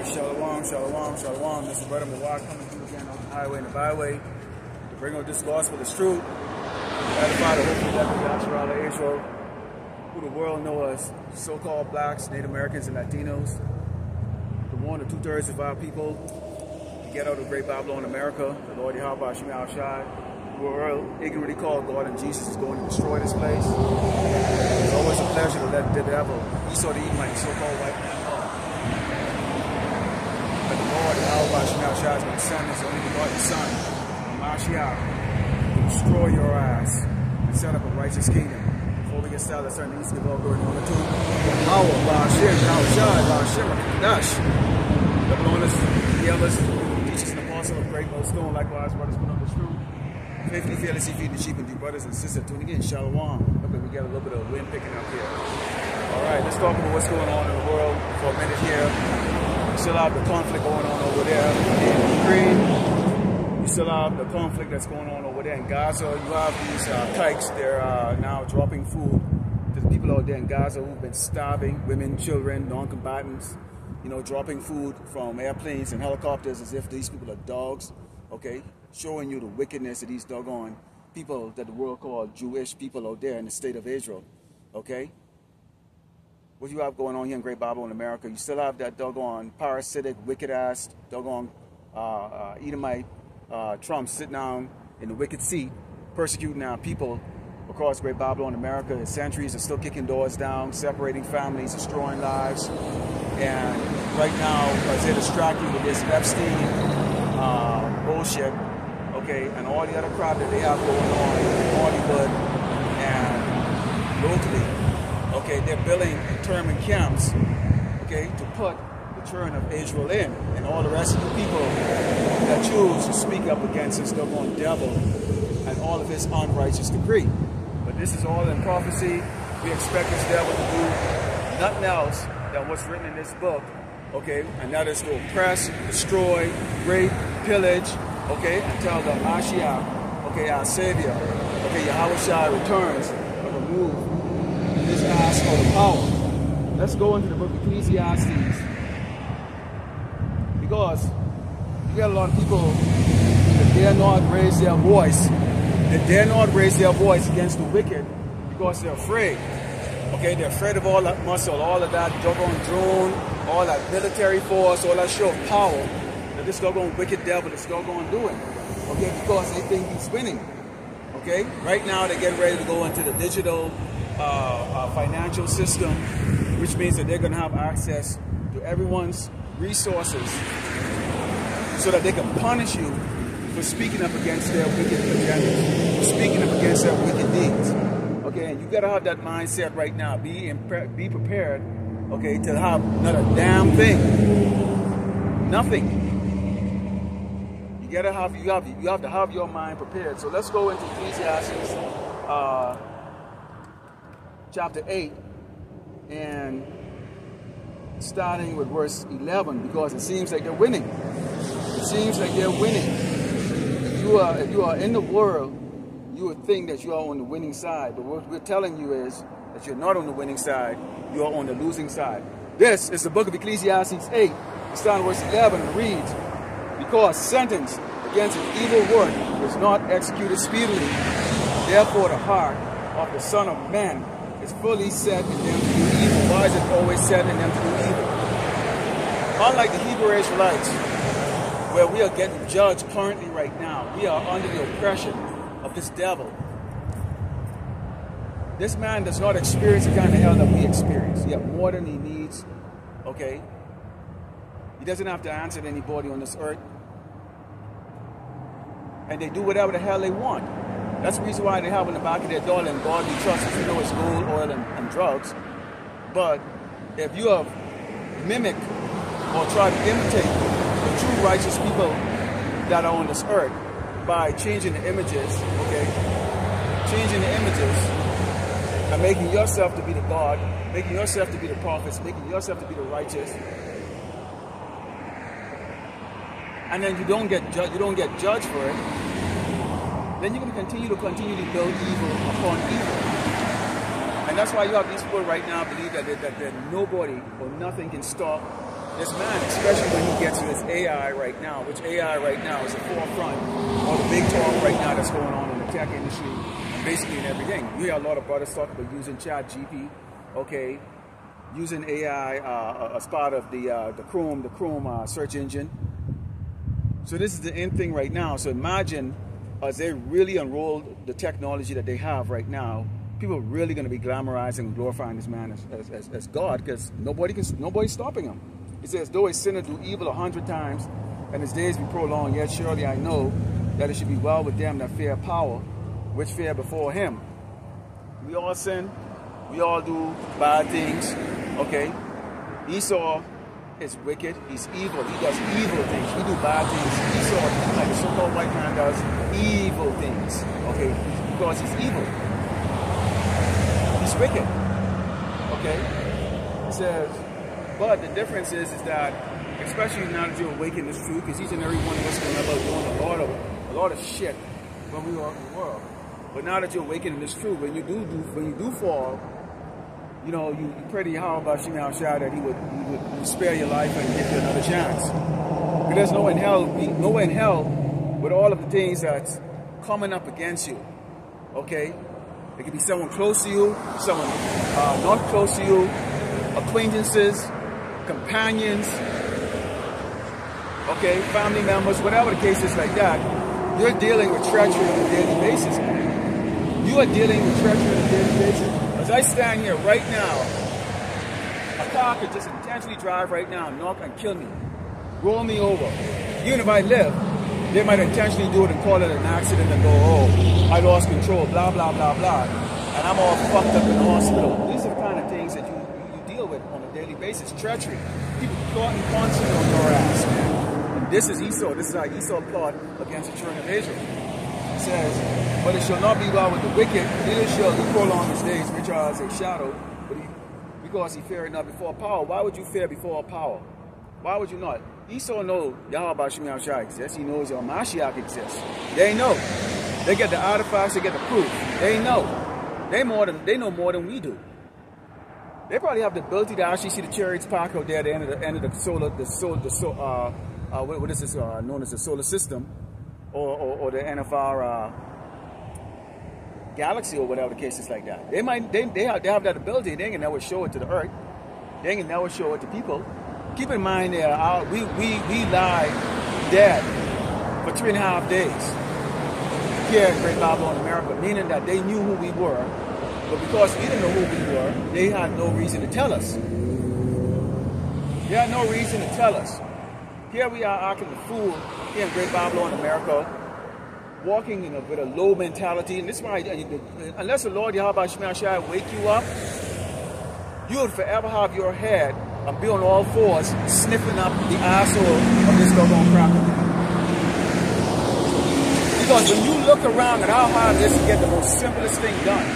Shalom, shalom, shalom. This is Brother Mawak coming to you again on the highway and the byway to bring out this gospel, this truth, to edify the hopeful death of Yahshua of Israel, who the world knows as so-called blacks, Native Americans, and Latinos, the 1 or 2/3 of our people, to get out of great Babylon, America. The Lord Yahweh Shemel Shai, who are ignorantly called God and Jesus, is going to destroy this place. It's always a pleasure to let the devil, Esau the Edomite, so-called white man, but the Lord Yahweh Shemel Shai is going to send his only begotten Son, Mashiach, to destroy your ass and set up a righteous kingdom. Before we get started, let's turn to East give all glory and honor to Yahweh, Ba'ashem, Yahushai, Ba'ashem, Dash. Double honors, the elders, teachers and apostles of great millstone, likewise, brothers put on the truth. Faithfully, fearlessly feed the sheep and do brothers and sisters tuning in. Shalom. Okay, we got a little bit of wind picking up here. Alright, let's talk about what's going on in the world for a minute here. We still have the conflict going on over there in Ukraine. We still have the conflict that's going on over there in Gaza. You have these kikes, they're now dropping food to the people out there in Gaza who've been starving, women, children, non-combatants, you know, dropping food from airplanes and helicopters as if these people are dogs, okay? Showing you the wickedness of these doggone people that the world called Jewish people out there in the state of Israel, okay? What you have going on here in Great Babylon, America, you still have that doggone parasitic, wicked-ass, doggone Edomite Trump sitting down in the wicked seat, persecuting our people across Great Babylon, America. His centuries are still kicking doors down, separating families, destroying lives. And right now, because they're distracted with this Epstein bullshit, okay, and all the other crap that they have going on in Hollywood and locally. Okay, they're building internment camps, okay, to put the children of Israel in, and all the rest of the people that choose to speak up against this doggone devil and all of his unrighteous decree. But this is all in prophecy. We expect this devil to do nothing else than what's written in this book, okay, and that is to oppress, destroy, rape, pillage, okay, until the Mashiach, okay, our Savior, okay, Yahushua returns and remove this ass of the power. Let's go into the book of Ecclesiastes, because you got a lot of people that dare not raise their voice, against the wicked because they're afraid. Okay, they're afraid of all that muscle, all of that doggone drone, all that military force, all that show of power that this doggone wicked devil is doggone doing. Okay, because they think he's winning. Okay, right now they're getting ready to go into the digital financial system, which means that they're going to have access to everyone's resources so that they can punish you for speaking up against their wicked agendas, for speaking up against their wicked deeds. Okay, and you got to have that mindset right now. Be prepared, okay, to have not a damn thing, nothing. You have to have your mind prepared. So let's go into Ecclesiastes chapter 8, and starting with verse 11, because it seems like they're winning. It seems like they're winning. If you are in the world, you would think that you are on the winning side, but what we're telling you is that you're not on the winning side, you are on the losing side. This is the book of Ecclesiastes 8, starting verse 11, and reads, "Because sentence against an evil work is not executed speedily, therefore the heart of the Son of Man is fully set in them to do evil." Why is it always set in them to do evil? Unlike the Hebrew Israelites, where we are getting judged currently right now, we are under the oppression of this devil. This man does not experience the kind of hell that we experience. He has more than he needs, okay? He doesn't have to answer to anybody on this earth. And they do whatever the hell they want. That's the reason why they have on the back of their door, "In God we trust," as you know, it's gold, oil, and drugs. But if you have mimicked or tried to imitate the true righteous people that are on this earth by changing the images, okay? Changing the images and making yourself to be the God, making yourself to be the prophets, making yourself to be the righteous. And then you don't get judged for it. Then you're going to continue to build evil upon evil. And that's why you have these people right now believe that nobody or nothing can stop this man, especially when he gets to this AI right now, which AI right now is the forefront of the big talk right now that's going on in the tech industry and basically in everything. We hear a lot of brothers talk about using ChatGPT, okay, using AI as part of the Chrome search engine. So this is the end thing right now. So imagine as they really unroll the technology that they have right now, people are really going to be glamorizing and glorifying this man as God, because nobody's stopping him. He says, though a sinner do evil 100 times, and his days be prolonged, yet surely I know that it should be well with them that fear power, which fear before him. We all sin. We all do bad things. Okay? Esau is wicked. He's evil. He does evil things. We do bad things. Esau, like the so-called white man, does evil things. Okay? Because he's evil. He's wicked. Okay? It says, but the difference is that, especially now that you're awakening this truth, because each and every one of us can remember doing a lot of shit when we were in the world. But now that you're awakening this truth, when you do fall, you know, you pray to Yahweh Shema Shah that he would spare your life and give you another chance. Because there's nowhere in hell with all of the things that's coming up against you. Okay? It could be someone close to you, someone not close to you, acquaintances, companions, okay, family members, whatever the case is like that. You're dealing with treachery on a daily basis, man. You are dealing with treachery on a daily basis. As I stand here right now, a car could just intentionally drive right now, knock and kill me, roll me over. Even if I live, they might intentionally do it and call it an accident and go, oh, I lost control, blah, blah, blah, blah. And I'm all fucked up in the hospital. These are the kind of things that you deal with on a daily basis. Treachery. People plotting constantly on your ass, man. And this is Esau. This is how Esau plot against the children of Israel. It says, but it shall not be well with the wicked, neither shall he prolong his days, which are as a shadow, because he feared not before power. Why would you fear before power? Why would you not? Esau knows Yahweh Shema Shah exists. He knows your Mashiach exists. They know. They get the artifacts, they get the proof. They know. They know more than we do. They probably have the ability to actually see the chariots parked out there at the end of the solar, what is this known as the solar system, or the end of our galaxy, or whatever the case is like that. They have that ability. They can never show it to the earth. They can never show it to people. Keep in mind, we lie dead for 3.5 days here in Great Babylon, America, meaning that they knew who we were, but because we didn't know who we were, they had no reason to tell us. They had no reason to tell us. Here we are acting the fool here in Great Babylon, America, walking with a low mentality. And this is why, unless the Lord Yahweh Shema Shai wake you up, you would forever have your head and be on all fours, sniffing up the asshole of this doggone cracker. Because when you look around at how hard it is to get the most simplest thing done,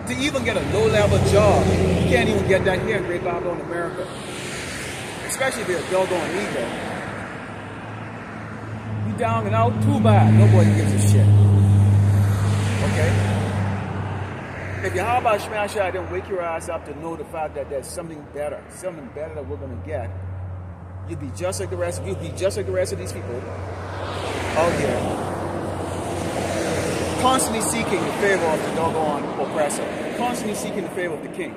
to even get a low-level job, you can't even get that here in Great Babylon, America. Especially if you're a doggone Negro. You down and out, too bad. Nobody gives a shit. Okay? If Yahweh Shema Shai didn't wake your ass up to know the fact that there's something better that we're going to get, you'd be just like the rest. You'd be just like the rest of these people out here, constantly seeking the favor of the doggone oppressor, constantly seeking the favor of the king.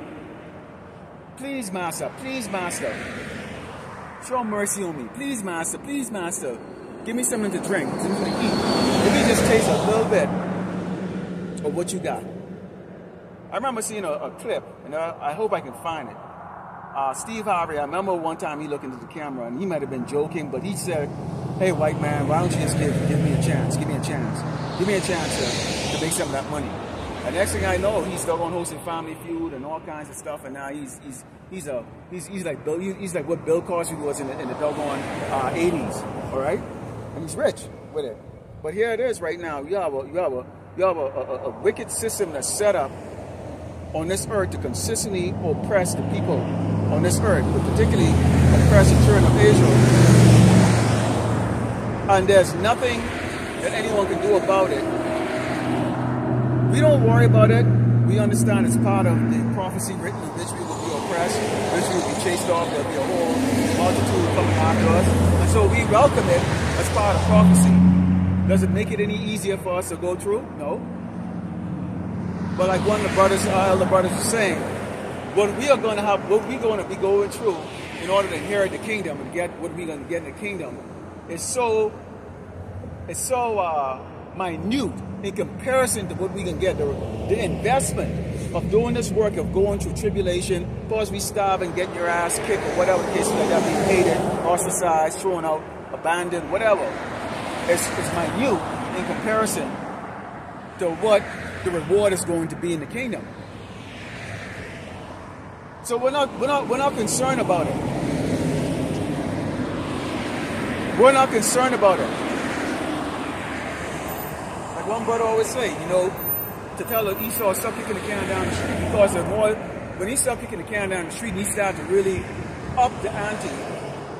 Please, master, show mercy on me. Please, master, give me something to drink, something to eat. Let me just taste a little bit of what you got. I remember seeing a clip, and I hope I can find it. Steve Harvey, I remember one time he looked into the camera, and he might have been joking, but he said, hey, white man, why don't you just give me a chance, give me a chance to make some of that money. And next thing I know, he's still on hosting Family Feud and all kinds of stuff, and now he's like what Bill Cosby was in the doggone 80s, all right? And he's rich with it. But here it is right now. You have a wicked system that's set up on this earth to consistently oppress the people on this earth, but particularly oppress the children of Israel. And there's nothing that anyone can do about it. We don't worry about it. We understand it's part of the prophecy written in which we will be oppressed. oppressed. Eventually we'll be chased off. There'll be a whole multitude coming after us. And so we welcome it as part of prophecy. Does it make it any easier for us to go through? No. But like one of the brothers, our elder brothers was saying, what we're going to be going through in order to inherit the kingdom and get what we're going to get in the kingdom is so minute in comparison to what we can get. The investment of doing this work, of going through tribulation, cause we starve and getting your ass kicked or whatever the case like that, being hated, ostracized, thrown out, abandoned, whatever. It's minute in comparison to what the reward is going to be in the kingdom. So we're not concerned about it. We're not concerned about it. Like one brother always say, you know, to tell Esau stop kicking the can down the street, because the more when he stopped kicking the can down the street and he started to really up the ante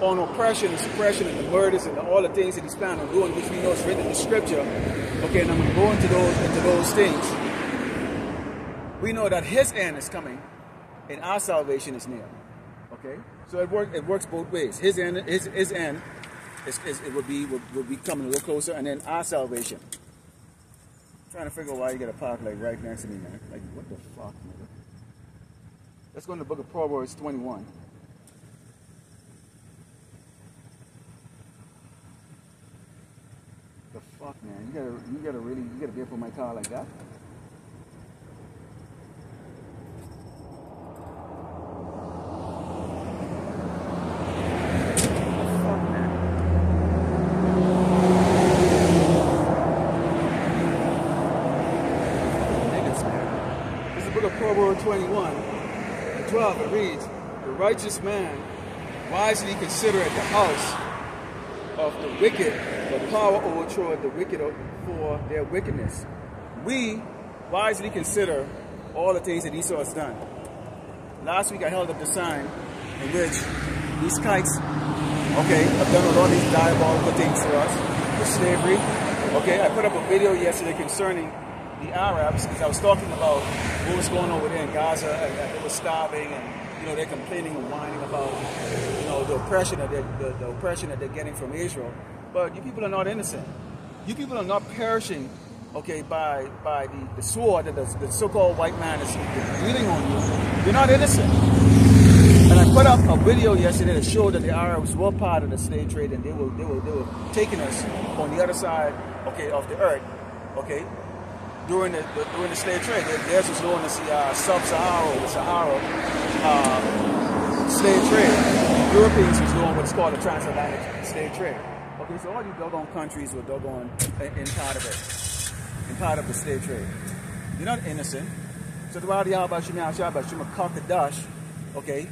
on oppression and suppression and the murders and all the things that he's planning on doing, which we know is written in the scripture. Okay, and I'm going to go into those things. We know that his end is coming and our salvation is near. Okay, so it works both ways. His end will be coming a little closer, and then our salvation. I'm trying to figure out why you got a park like right next to me, man. Like what the fuck, nigga? Let's go in the book of Proverbs 21. The fuck, man? You gotta be up on my car like that? Proverbs 21:12, it reads, "The righteous man wisely considereth the house of the wicked, but power overthroweth the wicked for their wickedness." We wisely consider all the things that Esau has done. Last week I held up the sign in which these kites, okay, have done a lot of these diabolical things to us with slavery. Okay, I put up a video yesterday concerning the Arabs, because I was talking about what was going on over there in Gaza, and that they were starving, and you know they're complaining and whining about the oppression that they're getting from Israel. But you people are not innocent. You people are not perishing, okay, by the sword that the so-called white man is wielding on you. You're not innocent. And I put up a video yesterday that showed that the Arabs were part of the slave trade, and they were taking us on the other side, okay, of the earth, okay. During the slave trade, theirs was known as the Sub-Sahara, the Sahara slave trade. Europeans was doing what's called the transatlantic slave trade. Okay, so all these doggone countries were doggone in part of it, in part of the slave trade. You're not innocent. So the Wadi Al-Bashim, okay,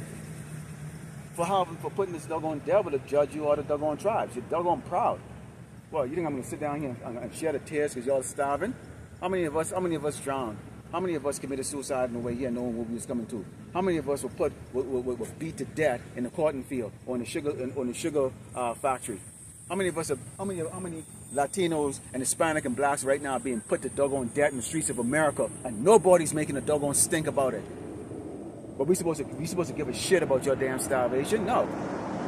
for putting this doggone devil to judge you or the doggone tribes. You're doggone proud. Well, you think I'm gonna sit down here and shed a tears because y'all are starving? How many of us drowned? How many of us committed suicide on the way here knowing what we was coming to? How many of us were beat to death in the cotton field or in the sugar factory? How many Latinos and Hispanic and blacks right now are being put to doggone death in the streets of America and nobody's making a doggone stink about it? But we supposed to give a shit about your damn starvation? No.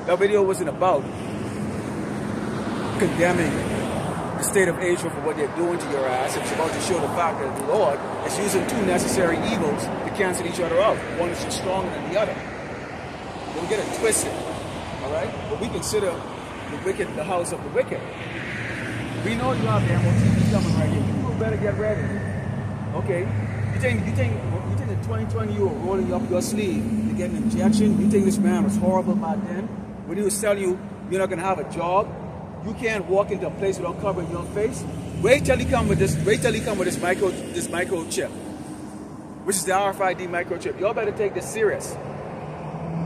That video wasn't about condemning the state of Israel for what they're doing to your ass. It's about to show the fact that the Lord is using two necessary evils to cancel each other out. One is just stronger than the other. Don't get it twisted, all right? But we consider the wicked the house of the wicked. We know you have the MOTV coming right here. You better get ready. Okay? You think in 2020 you were rolling up your sleeve to get an injection? You think this man was horrible back then? When he was telling you you're not gonna have a job? You can't walk into a place without covering your face. Wait till he come with this. Wait till he come with this microchip, which is the RFID microchip. Y'all better take this serious.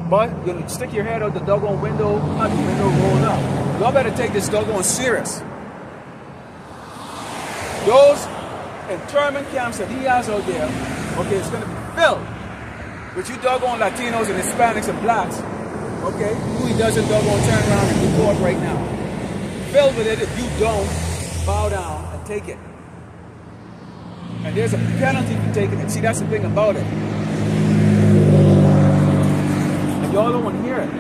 But you're gonna stick your head out the doggone window, not the window rolled up. Y'all better take this doggone serious. Those internment camps that he has out there, okay, it's gonna be filled with you doggone Latinos and Hispanics and blacks, okay, who he doesn't doggone turn around and report right now. Filled with it if you don't bow down and take it. And there's a penalty for taking it. See, that's the thing about it. Y'all don't want to hear it.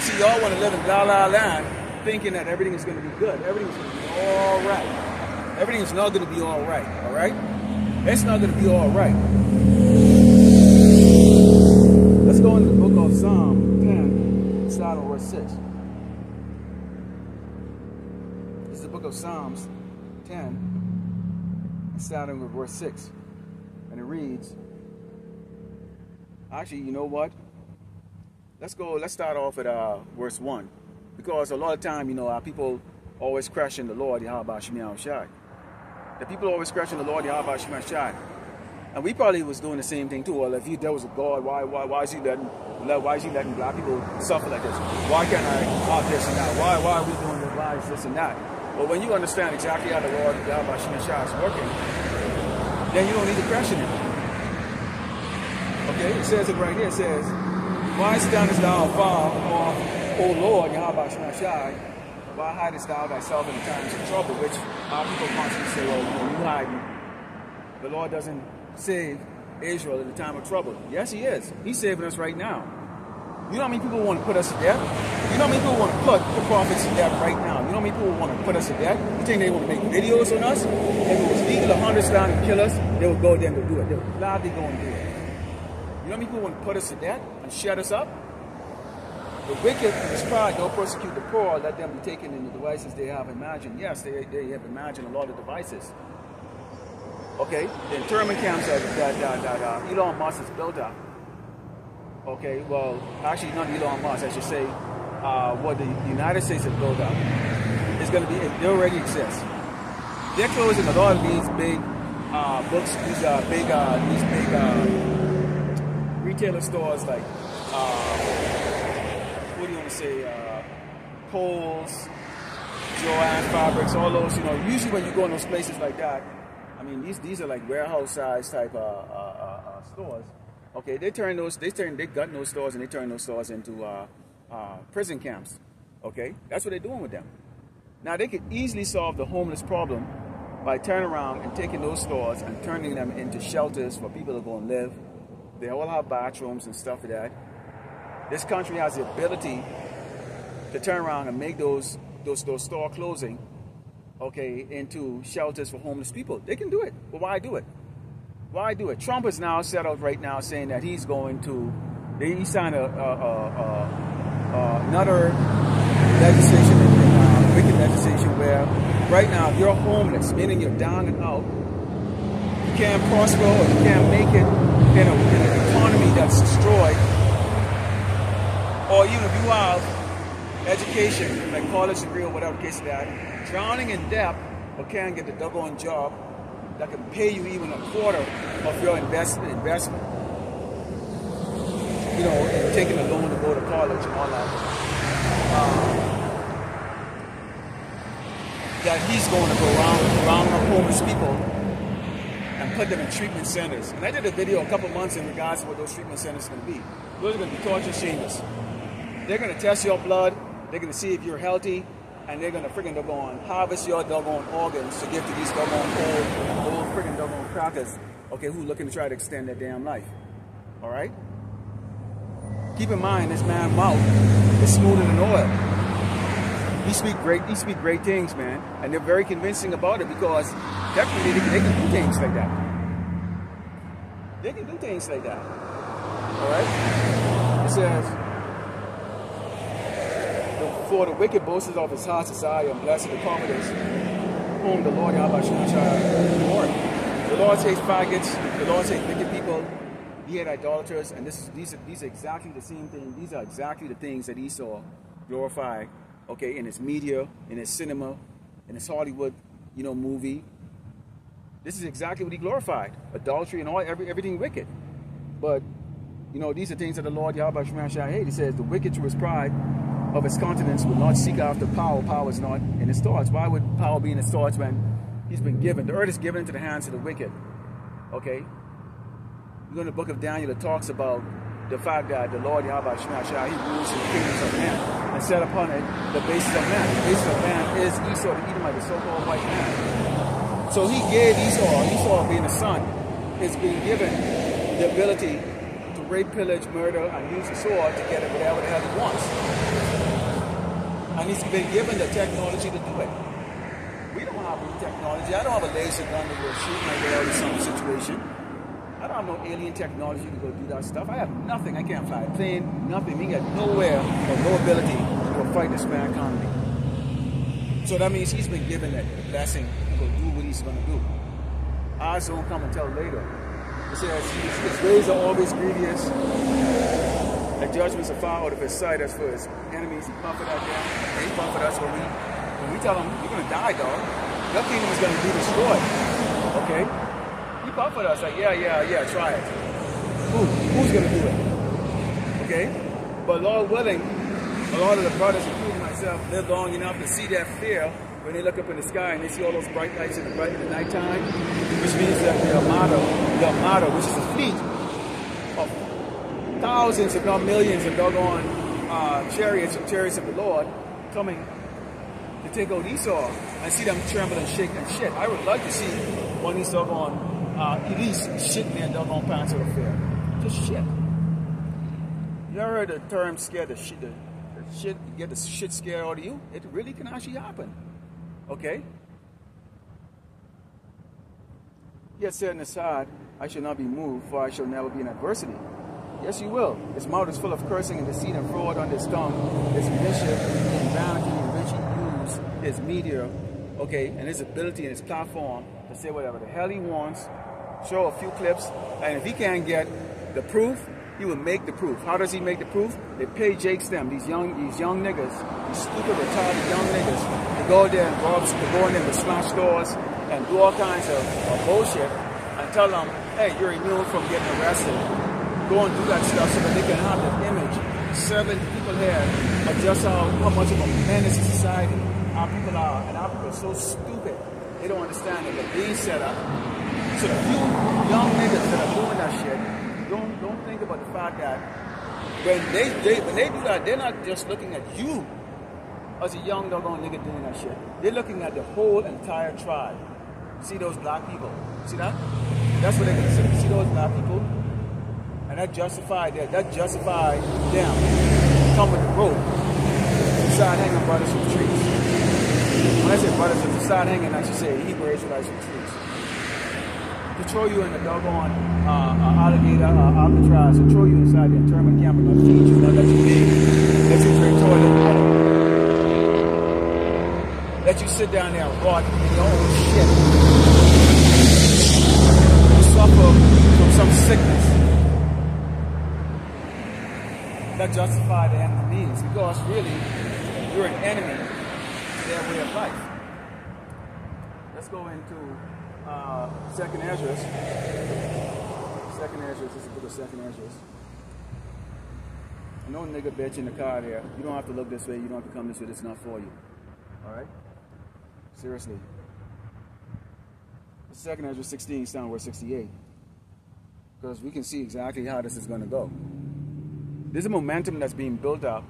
See, y'all want to live in la la land, thinking that everything is going to be good. Everything is going to be all right. Everything is not going to be all right. All right? It's not going to be all right. Let's go into the book of Psalm 10, start on verse 6. This is the book of Psalms 10, starting with verse 6. And it reads, actually, you know what? Let's start off at verse 1. Because a lot of time, you know, our people always question the Lord, Yahweh Shemiyah Shai. The people always question the Lord, Yahweh Shemiyah Shai. And we probably was doing the same thing too. Well, if there was a God, why is he letting black people suffer like this? Why can't I have this and that? Why are we doing this? Why is this and that? But when you understand exactly how the Lord, Yahweh Shemiyah Shai is working, then you don't need to question it. Okay, it says it right here. It says, why standest thou afar off, O Lord, Yahweh Shemiyah Shai? Why hidest thou thyself in the times of trouble? Which our people constantly say, well, you hiding. The Lord doesn't save Israel in the time of trouble. Yes, he is. He's saving us right now. You know how many people want to put us to death? You know how many people want to put the prophets to death right now? You know how many people want to put us to death? You think they want to make videos on us? If it was legal to hunt us down and kill us, they would go there and do it. They would gladly go and do it. You know how many people want to put us to death and shut us up? The wicked and the pride don't persecute the poor, let them be taken in the devices they have imagined. Yes, they have imagined a lot of devices. Okay, the internment camps that Elon Musk has built up. Okay, well, actually not Elon Musk, I should say, what the United States has built up is going to be, they already exist. They're closing a lot of these big books, these big retailer stores like, what do you want to say, Kohl's, Joanne Fabrics, all those, you know, usually when you go in those places like that, I mean, these are like warehouse size type stores. Okay, they gut those stores and they turn those stores into prison camps. Okay, that's what they're doing with them. Now they could easily solve the homeless problem by turning around and taking those stores and turning them into shelters for people to go and live. They all have bathrooms and stuff like that. This country has the ability to turn around and make those store closing, okay, into shelters for homeless people. They can do it, but why do it? Why do it? Trump is now set out right now saying that he's going to, he signed another legislation, wicked legislation, where right now if you're homeless, meaning you're down and out, you can't prosper or you can't make it in an economy that's destroyed, or even if you have education, like college degree or whatever the case is that, drowning in debt or can't get the doggone job that can pay you even a quarter of your investment. You know, and taking a loan to go to college and all that. That he's going to go around homeless people and put them in treatment centers. And I did a video a couple months in regards to what those treatment centers are going to be. Those are going to be torture chambers. They're going to test your blood. They're going to see if you're healthy. And they're going to freaking doggone harvest your doggone organs to give to these doggone old freaking doggone crackers, okay, who looking to try to extend their damn life. All right? Keep in mind, this man's mouth is smoother than oil. He speak great things, man. And they're very convincing about it because technically they can do things like that. They can do things like that. All right? It says, for the wicked boasters of his heart society and blessed the confidence whom the Lord Yahweh shall reward. The Lord takes faggots, the Lord takes wicked people, he had idolaters, and these are exactly the same thing. These are exactly the things that Esau glorified, okay, in his media, in his cinema, in his Hollywood, you know, movie. This is exactly what he glorified. Adultery and everything wicked. But, you know, these are things that the Lord Yahweh shall hate. He says, the wicked through his pride of his countenance will not seek after power. Power is not in his thoughts. Why would power be in his thoughts when he's been given? The earth is given into the hands of the wicked. Okay? You go in the book of Daniel, it talks about the fact that the Lord Yahweh he rules the kingdoms of man and set upon it the basis of man. The basis of man is Esau, the Edomite, the so-called white man. So he gave Esau being the son, is being given the ability to rape, pillage, murder, and use the sword to get whatever the hell he wants. And he's been given the technology to do it. We don't have any technology. I don't have a laser gun to go shoot my way out of some situation. I don't have no alien technology to go do that stuff. I have nothing. I can't fly a plane, nothing. We got nowhere or no ability to go fight this bad economy. So that means he's been given that blessing to go do what he's going to do. Ours don't come until later. It says his ways are always grievous. The judgments are far out of his sight. As for his enemies, he comfort at them. And he comfort us when we tell him, you're going to die, dog. Your kingdom is going to be destroyed. Okay? He comfort us like, yeah, try it. Who's going to do it? Okay? But Lord willing, a lot of the brothers, including myself, live long enough to see that fear when they look up in the sky and they see all those bright lights in the nighttime, which means that the Armada, which is a fleet of thousands, if not millions, of doggone chariots of the Lord coming to take out Esau and see them tremble and shake and shit. I would like to see one of these doggone elites shitting their doggone pants out of fear. Just shit. You ever heard the term scared the shit? Get the shit scared out of you? It really can actually happen. Okay? Yet said in the side, I shall not be moved, for I shall never be in adversity. Yes, you will. His mouth is full of cursing and deceit and fraud on his tongue. His mischief and vanity in which he used his media, okay, and his ability and his platform to say whatever the hell he wants, show a few clips, and if he can't get the proof, he will make the proof. How does he make the proof? They pay Jakes them, these young niggas, these stupid, retarded young niggas, to go there and rob, to go in there and smash stores and do all kinds of bullshit and tell them, hey, you're immune from getting arrested. Go and do that stuff so that they can have that image. 7 people here are just how much of a menace to society our people are, and our people are so stupid. They don't understand that they're being set up. So the few young niggas that are doing that shit, don't think about the fact that when they do that, they're not just looking at you as a young doggone nigga doing that shit. They're looking at the whole entire tribe. See those black people? See that? That's what they're consider. See those black people? And that justified them come with the rope, side hanging brothers from trees. When I say brothers from the side hanging, I should say Hebrew Israelites from trees. To throw you in the doggone alligator Alcatraz, to throw you inside the internment camp and not feed you, not let you eat, let you drink toilet water, let you sit down there and rot in your own shit. You suffer from some sickness. That justify the end of the means, because really you're an enemy to their way of life. Let's go into Second Ezra. Second Ezra, this is the book of Second Ezra. No nigga bitch in the car there. You don't have to look this way, you don't have to come this way, it's not for you. Alright? Seriously. Second Ezra 16, down verse 68. Because we can see exactly how this is going to go. There's a momentum that's being built up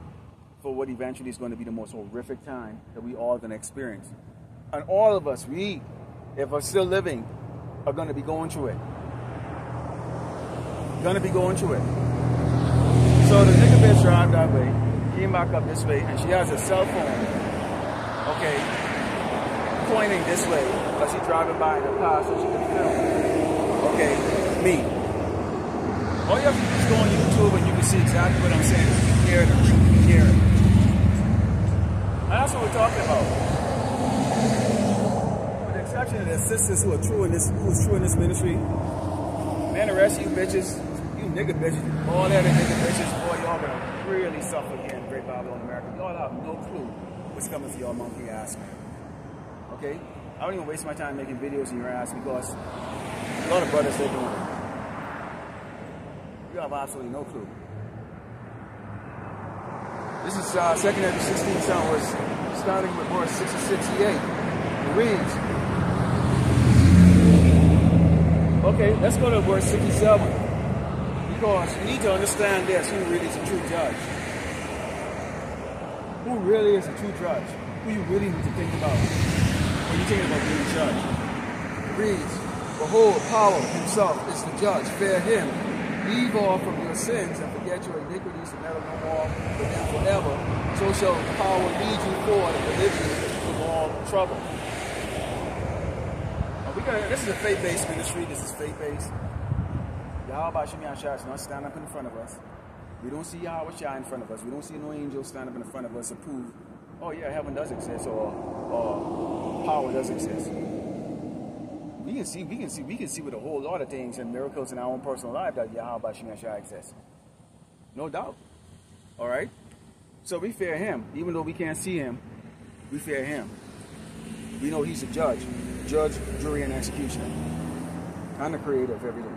for what eventually is going to be the most horrific time that we all going to experience. And all of us, if we're still living, are going to be going through it. Going to be going through it. So the nigga bitch drive that way, came back up this way, and she has a cell phone, okay, pointing this way, because she's driving by in her car so she can film. Okay, me. All you have to do is go on YouTube and you can see exactly what I'm saying. You can hear it, you can hear it. And that's what we're talking about. With the exception of the sisters who are true in this, ministry, man, the rest of you bitches, you nigga bitches, all that nigga bitches, boy, y'all gonna really suffer here in Great Babylon, America. Y'all have no clue what's coming for your monkey ass, man. Okay? I don't even waste my time making videos in your ass because a lot of brothers, they're doing it. You have absolutely no clue. This is 2nd Ezra 16, starting with verse 68. It reads. Okay, let's go to verse 67. Because you need to understand this, who really is a true judge. Who really is a true judge? Who you really need to think about when you're thinking about being a judge. It reads, behold, power himself is the judge. Fear him leave off from your sins and forget your iniquities and never no more with them forever. So shall power lead you forward and deliver you from all trouble. This is a faith-based ministry. This is faith-based. Yahweh Shem Yahshua is not stand up in front of us. We don't see Yahweh Shai in front of us. We don't see no angels stand up in front of us to prove, oh yeah, heaven does exist or power does exist. We can see with a whole lot of things and miracles in our own personal life that Yahweh Shem Yahshua exists. No doubt. All right? So we fear him. Even though we can't see him, we fear him. We know he's a judge, jury, and executioner. I'm the creator of everything.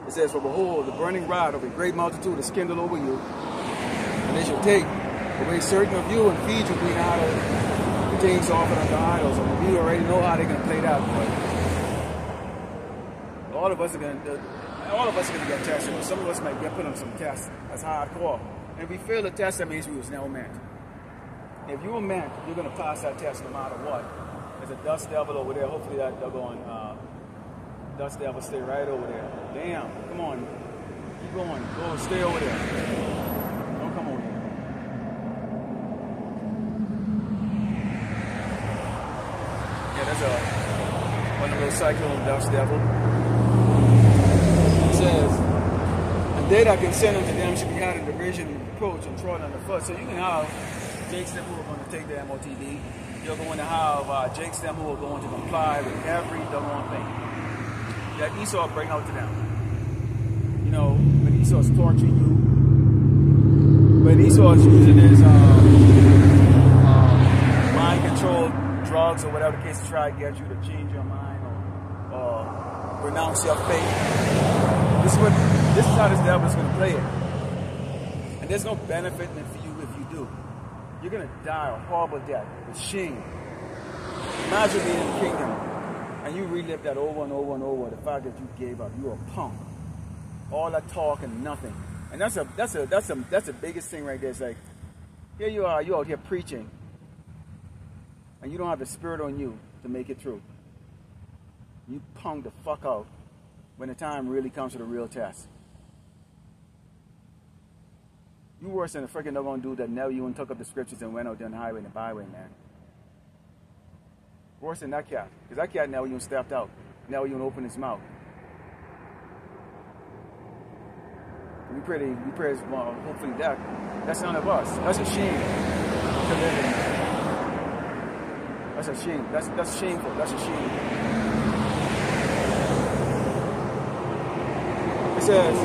It says, for behold, the burning rod of a great multitude is kindled over you, and they shall take away certain of you and feed you green idols, the things offered unto idols. And we already know how they're going to play that. But all of us are going to get tested. But some of us might get put on some tests that's hardcore. And if we fail the test, that means we was never meant. If you were meant, you're going to pass that test no matter what. There's a dust devil over there. Hopefully that doggone dust devil stay right over there. Damn, come on. Keep going. Go, stay over there. Don't come over here. Yeah, that's one of those cyclone dust devil. It says, and they that consent unto them should be had in derision and reproach and trodden underfoot. So you can have Jakes them who are going to take the MOTD. You're going to have Jakes them who are going to comply with every doggone thing that Esau bring out to them. You know, when Esau's torturing you, when Esau's using his mind control drugs or whatever the case to try to get you to change your mind or renounce your faith. This is how this devil is going to play it. And there's no benefit in it for you if you do. You're going to die a horrible death with shame. Imagine being in the kingdom and you relive that over and over and over, the fact that you gave up. You're a punk. All that talk and nothing. And that's the biggest thing right there. It's like, here you are, you out here preaching, and you don't have the spirit on you to make it through. You punk the fuck out when the time really comes to the real test. You worse than a freaking doggone dude that never even took up the scriptures and went out there on the highway and the byway, man. Worse than that cat. Because that cat never even stepped out. Never even opened his mouth. We pray well, hopefully that's none of us. That's a shame to live in. That's a shame. That's shameful. That's a shame. It says,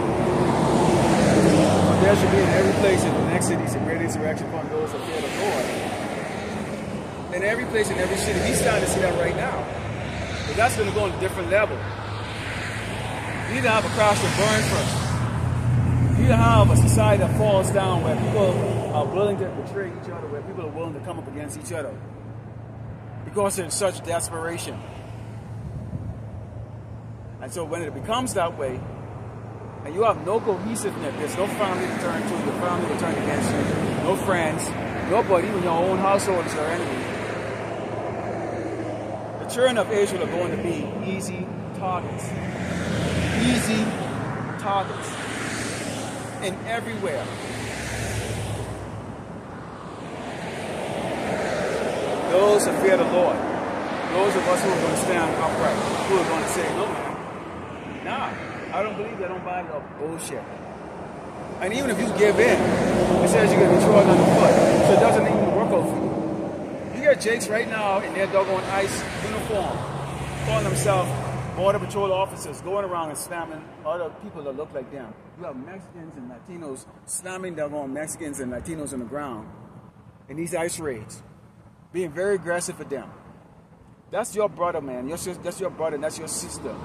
there should be in every place in the next cities a great insurrection upon those that fear the Lord. In every place, in every city, he's starting to see that right now. But that's going to go on a different level. You need to have a crash that burn first. You need to have a society that falls down where people are willing to betray each other, where people are willing to come up against each other because they're in such desperation. And so when it becomes that way, and you have no cohesiveness, there's no family to turn to, your family will turn against you, no friends, nobody, even your own household is your enemy. The children of Israel are going to be easy targets. Easy targets. And everywhere. Those who fear the Lord, those of us who are going to stand upright, who are going to say, no man, nah, I don't believe that, I don't buy your bullshit. And even if you give in, it says you're going to be trodden underfoot, so it doesn't even work out for you. You get Jakes right now in their doggone ICE uniform, calling themselves Border Patrol officers, going around and slamming other people that look like them. You have Mexicans and Latinos slamming doggone Mexicans and Latinos on the ground in these ICE raids, being very aggressive with them. That's your brother, man. That's your brother, that's your sister.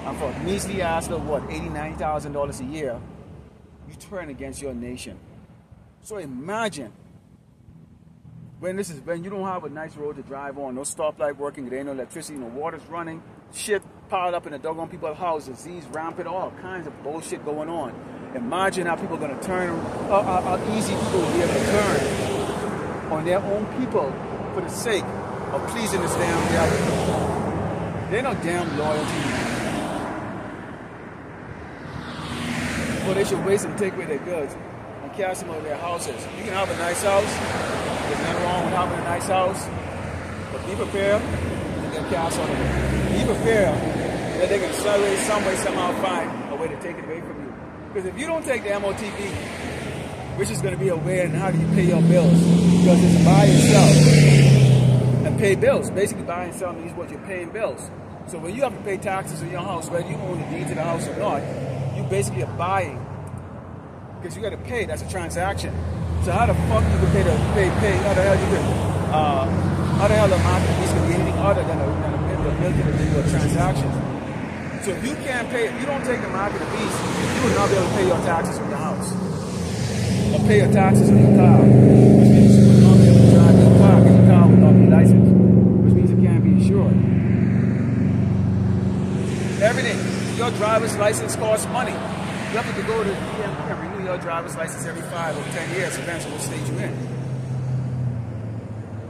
And for a measly ass of what, $80,000, $90,000 a year, you turn against your nation. So imagine when you don't have a nice road to drive on, no stoplight working, there ain't no electricity, no water's running, shit piled up in the doggone people's houses, disease rampant, all kinds of bullshit going on. Imagine how people are going to turn, how easy people will be able to turn on their own people for the sake of pleasing this damn devil. They ain't no damn loyalty. before they should waste and take away their goods and cast them out of their houses. You can have a nice house. There's nothing wrong with having a nice house. But be prepared to get cast out of it. Be prepared that they can some way, somehow find a way to take it away from you. Because if you don't take the MOTB, which is going to be a way in how do you pay your bills, because it's buy and sell and pay bills. Basically, buy and sell means what you're paying bills. So when you have to pay taxes on your house, whether you own the deed to the house or not, you basically are buying, because you got to pay. That's a transaction. So how the fuck you can pay? How the hell you can? How the hell the market is going to be anything other than the ability to do a transaction? So if you can't pay, if you don't take the market of peace, you will not be able to pay your taxes on your house. Or pay your taxes on your car. Which means you will not be able to drive your car because your car will not be licensed. Which means it can't be insured. Everything. Your driver's license costs money. You have to go to the DMV and renew your driver's license every 5 or 10 years, depends on what state you're in.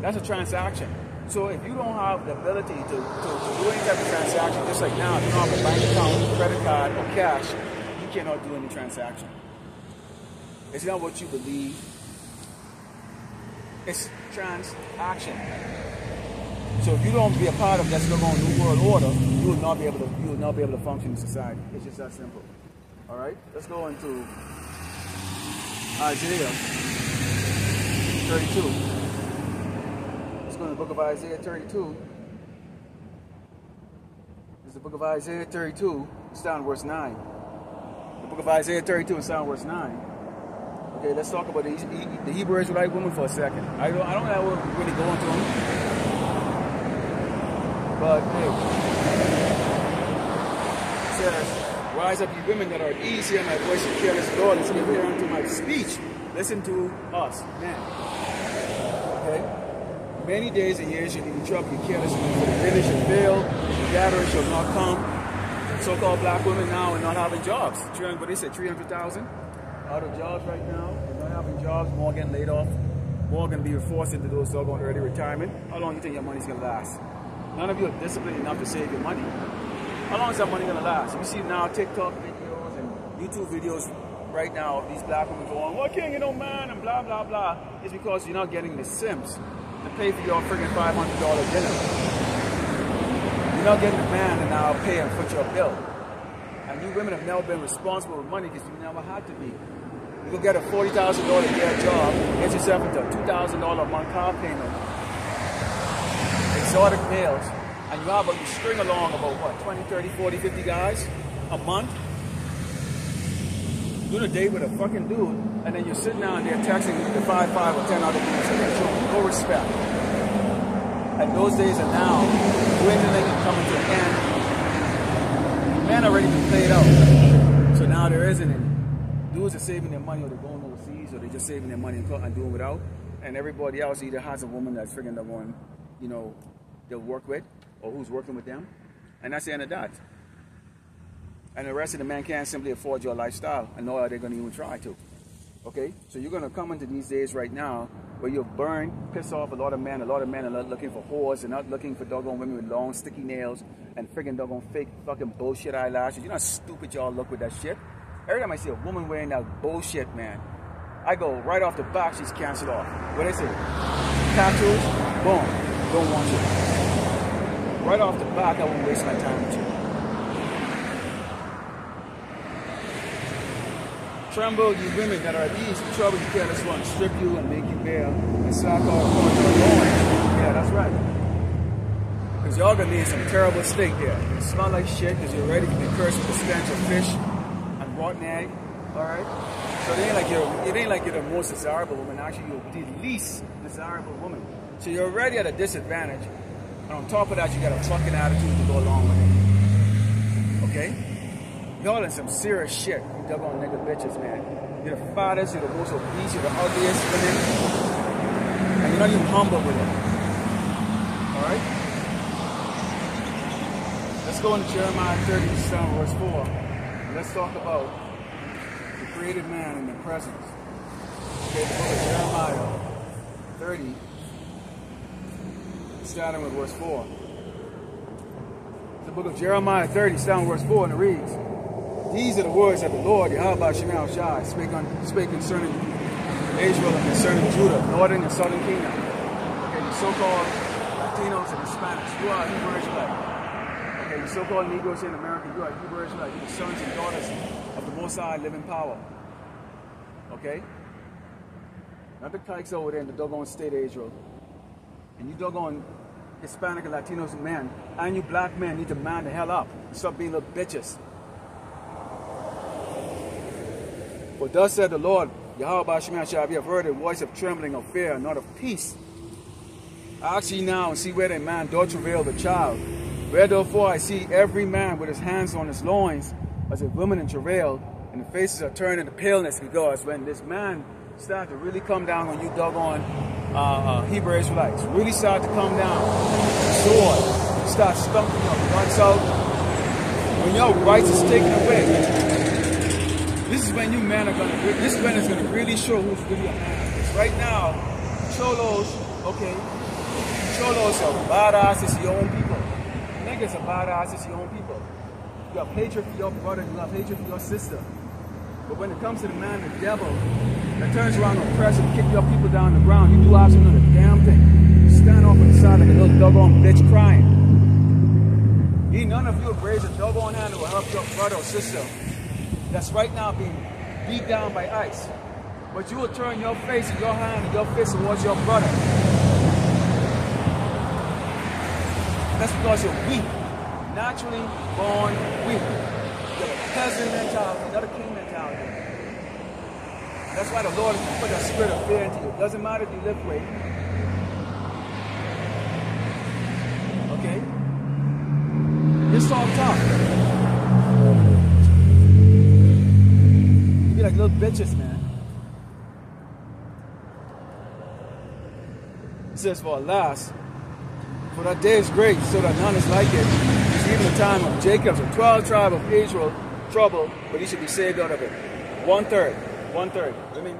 That's a transaction. So if you don't have the ability to do any type of transaction, just like now, if you don't have a bank account, credit card, or cash, you cannot do any transaction. It's not what you believe. It's transaction. So if you don't be a part of that so-called New World Order, you will not be able to function in society. It's just that simple. All right. Let's go into Isaiah 32. In the book of Isaiah 32. This is the book of Isaiah 32. It's down verse 9. The book of Isaiah 32 is down verse 9. Okay, let's talk about the Hebrew Israelite woman for a second. I don't know what we're really going through. But hey, it says, rise up, you women that are at ease, hear my voice, you careless daughters, give ear unto my speech. Listen to us, men. Okay? Many days and years you'll be in trouble, you careless, for the village shall fail, the gathering shall not come. So-called black women now are not having jobs. What they said, 300,000 out of jobs right now. They're not having jobs, more getting laid off, more going to be forced into those doggone early retirement. How long do you think your money's going to last? None of you are disciplined enough to save your money. How long is that money going to last? You see now TikTok videos and YouTube videos right now of these black women going, why can't you know man, and blah, blah, blah. It's because you're not getting the Sims to pay for your friggin' $500 dinner. You're not getting the man to now pay and foot your bill. And you women have never been responsible with money because you never had to be. You go get a $40,000 a year job, get yourself into a $2,000 a month car payment, exotic meals, and you string along about what, 20, 30, 40, 50 guys a month? Doing a date with a fucking dude, and then you're sitting down there texting the 5 or 10 other dudes and they're showing no respect. And those days are now dwindling and coming to an end. Men already been played out, so now there isn't any. Dudes are saving their money, or they're going overseas, or they're just saving their money and doing without. And everybody else either has a woman that's friggin' the one, you know, they'll work with, or who's working with them, and that's the end of that. And the rest of the men can't simply afford your lifestyle, and nor are they going to even try to. Okay? So you're going to come into these days right now where you'll burn, piss off a lot of men. A lot of men are not looking for whores. They're not looking for doggone women with long, sticky nails and friggin' doggone fake fucking bullshit eyelashes. You know how stupid y'all look with that shit? Every time I see a woman wearing that bullshit, man, I go right off the back, she's canceled off. What they say? Tattoos? Boom. Don't want you. Right off the back, I won't waste my time with you. Tremble, you women that are at ease, in trouble, you careless one, strip you and make you bare, and slack off on your loins. Yeah, that's right. Because y'all gonna be in some terrible state there. You smell like shit because you're ready to be cursed with the stench of fish and rotten egg. Alright? So it ain't like you're the most desirable woman, actually you're the least desirable woman. So you're already at a disadvantage. And on top of that, you got a fucking attitude to go along with it. Okay? Y'all in some serious shit, you doggone nigga bitches, man. You're the fattest, you're the most obese, you're the ugliest women. And you're not even humble with it. Alright? Let's go into Jeremiah 30, verse 4. Let's talk about the created man in the presence. Okay, the book of Jeremiah 30, starting with verse 4. The book of Jeremiah 30, starting with verse 4, and it reads, These are the words that the Lord, Yahweh Shemel Shai, spake concerning Israel and concerning Judah, northern and southern kingdom. Okay, the so-called Latinos and Hispanics, you are Hebrew Israelite. Okay, the so-called Negroes in America, you are Hebrew Israelite. You're the sons and daughters of the Most High living power. Okay? Not the kikes over there in the doggone state of Israel. And you doggone Hispanic and Latinos men, and you black men need to man the hell up and stop being little bitches. For thus said the Lord, Yahweh Shemel shall be heard a voice of trembling, of fear, not of peace. Ask ye now and see whether a man doth travail the child. Where therefore I see every man with his hands on his loins, as a woman in travail, and the faces are turned into paleness, because when this man start to really come down on you doggone Hebrew Israelites, really start to come down, sword, start stumping your guts out, when your rights is taken away, this is when you men are gonna, this is when it's gonna really show who's really a man. Because right now, cholos, okay, cholos are badasses to your own people. Niggas are badasses to your own people. You have hatred for your brother, you have hatred for your sister. But when it comes to the man, the devil, that turns around and oppress and kick your people down on the ground, you do absolutely another damn thing. You stand off on the side like a little doggone bitch crying. None of you have raised a doggone hand that will help your brother or sister that's right now being beat down by ICE. But you will turn your face and your hand and your fist towards your brother. That's because you're weak. Naturally born weak. You have a peasant mentality, not a king mentality. That's why the Lord has put that spirit of fear into you. It doesn't matter if you lift weight. Okay? Just talk tough. You be like little bitches, man. It says, for alas, for that day is great, so that none is like it. It's even the time of Jacob's, the 12 tribe of Israel, trouble, but he should be saved out of it. 1/3. Women,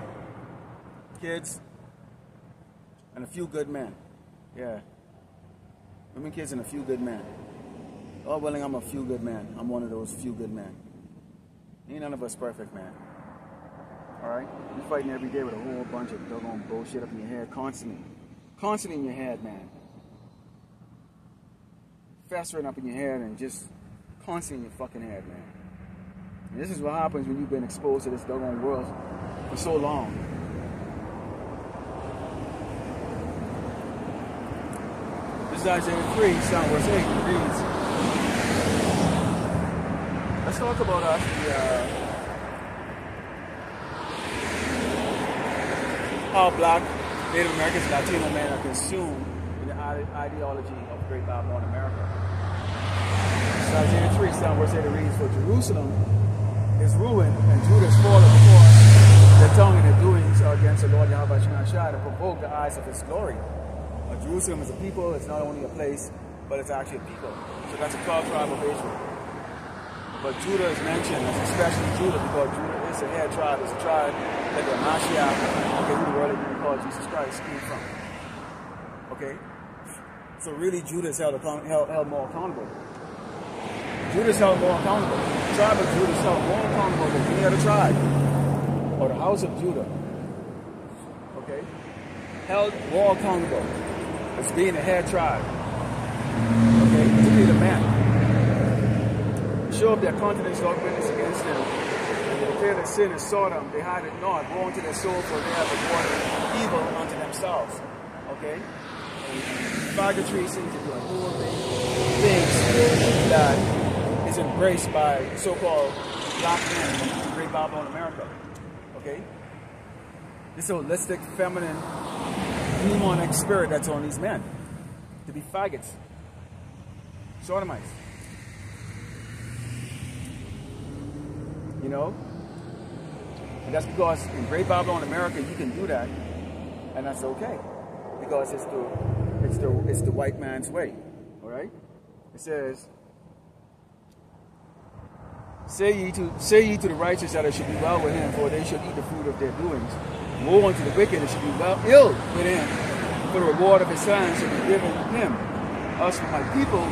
kids, and a few good men. Yeah. Women, kids, and a few good men. Lord willing, I'm a few good men. I'm one of those few good men. Ain't none of us perfect, man. Alright? You're fighting every day with a whole bunch of doggone bullshit up in your head constantly. Constantly in your head, man. Festering up in your head and just constantly in your fucking head, man. And this is what happens when you've been exposed to this doggone world for so long. This is Isaiah 3, verse 8, it reads, let's talk about us, how black, Native Americans, Latino men are consumed in the ideology of Great Babylon America. This is Isaiah 3, verse 8, it reads, for Jerusalem is ruined and Judah is fallen before their tongue and their doings are against the Lord Yahweh Shemel Shai to provoke the eyes of his glory. Jerusalem is a people, it's not only a place, but it's actually a people. So that's a 12 tribe of Israel. But Judah is mentioned as especially Judah because Judah is a head tribe, it's a tribe that the Mashiach, okay, who the world that we call Jesus Christ, came from. Okay? So really Judah is held more accountable. Judah is held more accountable. The tribe of Judah is held more accountable than any other tribe. Or the house of Judah. Okay? Held more accountable as being a head tribe. Okay? Particularly the men. Show up their confidence, Lord, witness against them. And they declare their sin and saw them, they hide it not. Woe unto their soul, for they have rewarded evil unto themselves. Okay? Faggotry seems to be a whole thing that is embraced by so-called black men in Great Babylon America. Okay? This holistic, feminine, demonic spirit that's on these men. To be faggots. Sodomites. You know? And that's because in Great Babylon America you can do that, and that's okay. Because it's the white man's way. Alright? It says, Say ye to the righteous that it should be well with him, for they should eat the fruit of their doings. Woe unto the wicked, it should be ill with him, for the reward of his hands should be given him. As for my people,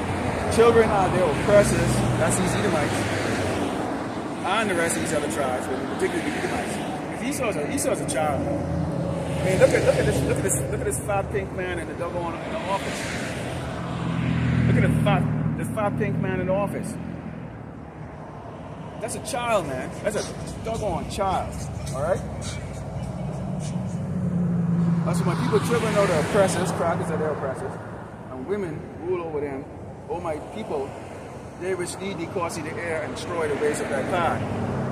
children are their oppressors, that's these Edomites. and the rest of these other tribes, particularly the Edomites. If Esau's a child. I mean, look at this fat pink man in the doggone in the office. Look at the fat pink man in the office. That's a child, man. That's a doggone child. All right. So when people children are the oppressors, crackers are their oppressors, and women rule over them. Oh my people, they which lead the course of the air and destroy the ways of their path.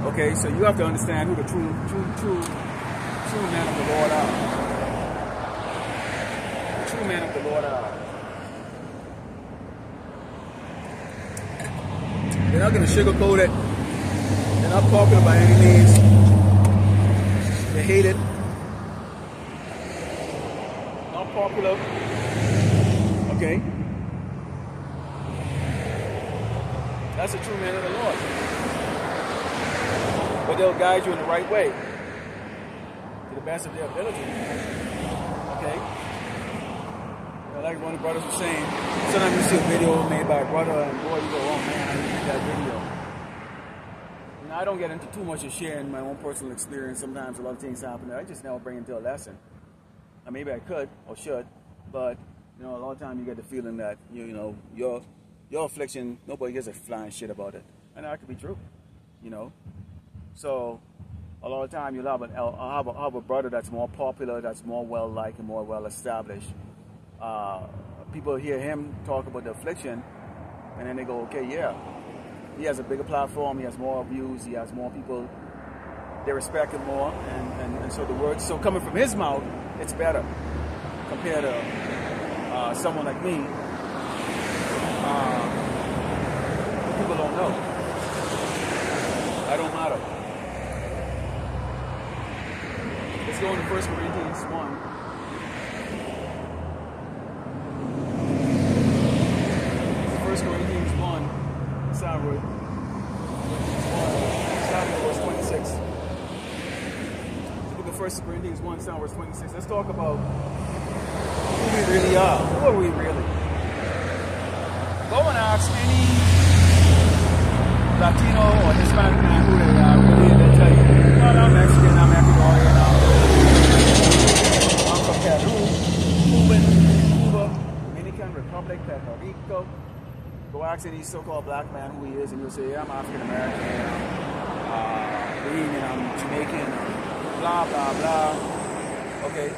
Okay, so you have to understand who the true men of the Lord are. The true men of the Lord are. They're not going to sugarcoat it. They're not popular by any means. They hate it. Not popular. Okay. That's the true man of the Lord. But they'll guide you in the right way. To the best of their ability. Okay? Like one of the brothers was saying, sometimes you see a video made by a brother and boy, you go, oh man, I need to make that video. You know, I don't get into too much of sharing my own personal experience. Sometimes a lot of things happen that I just never bring into a lesson. Or maybe I could or should, but you know, a lot of times you get the feeling that you know your affliction, nobody gives a flying shit about it, and that could be true. You know, so a lot of time you'll have a brother that's more popular, that's more well liked and more well established. People hear him talk about the affliction, and then they go, okay, yeah, he has a bigger platform, he has more views, he has more people, they respect him more, and so the words, so coming from his mouth, it's better compared to someone like me. People don't know. I don't matter. Let's go into 1 Corinthians 1. 1 Corinthians 1, starting verse 26. Look at 1 Corinthians 1, starting verse 26. Let's talk about who we really are. Who are we really? Go and ask any Latino or Hispanic man who they are, really, and they'll tell you, well, I'm Mexican, I'm Ecuadorian, I'm from Peru, Cuba, Dominican Republic, Puerto Rico. Go ask any so-called black man who he is, and he'll say, yeah, I'm African American, I'm green, and I'm Jamaican, blah, blah, blah. Okay.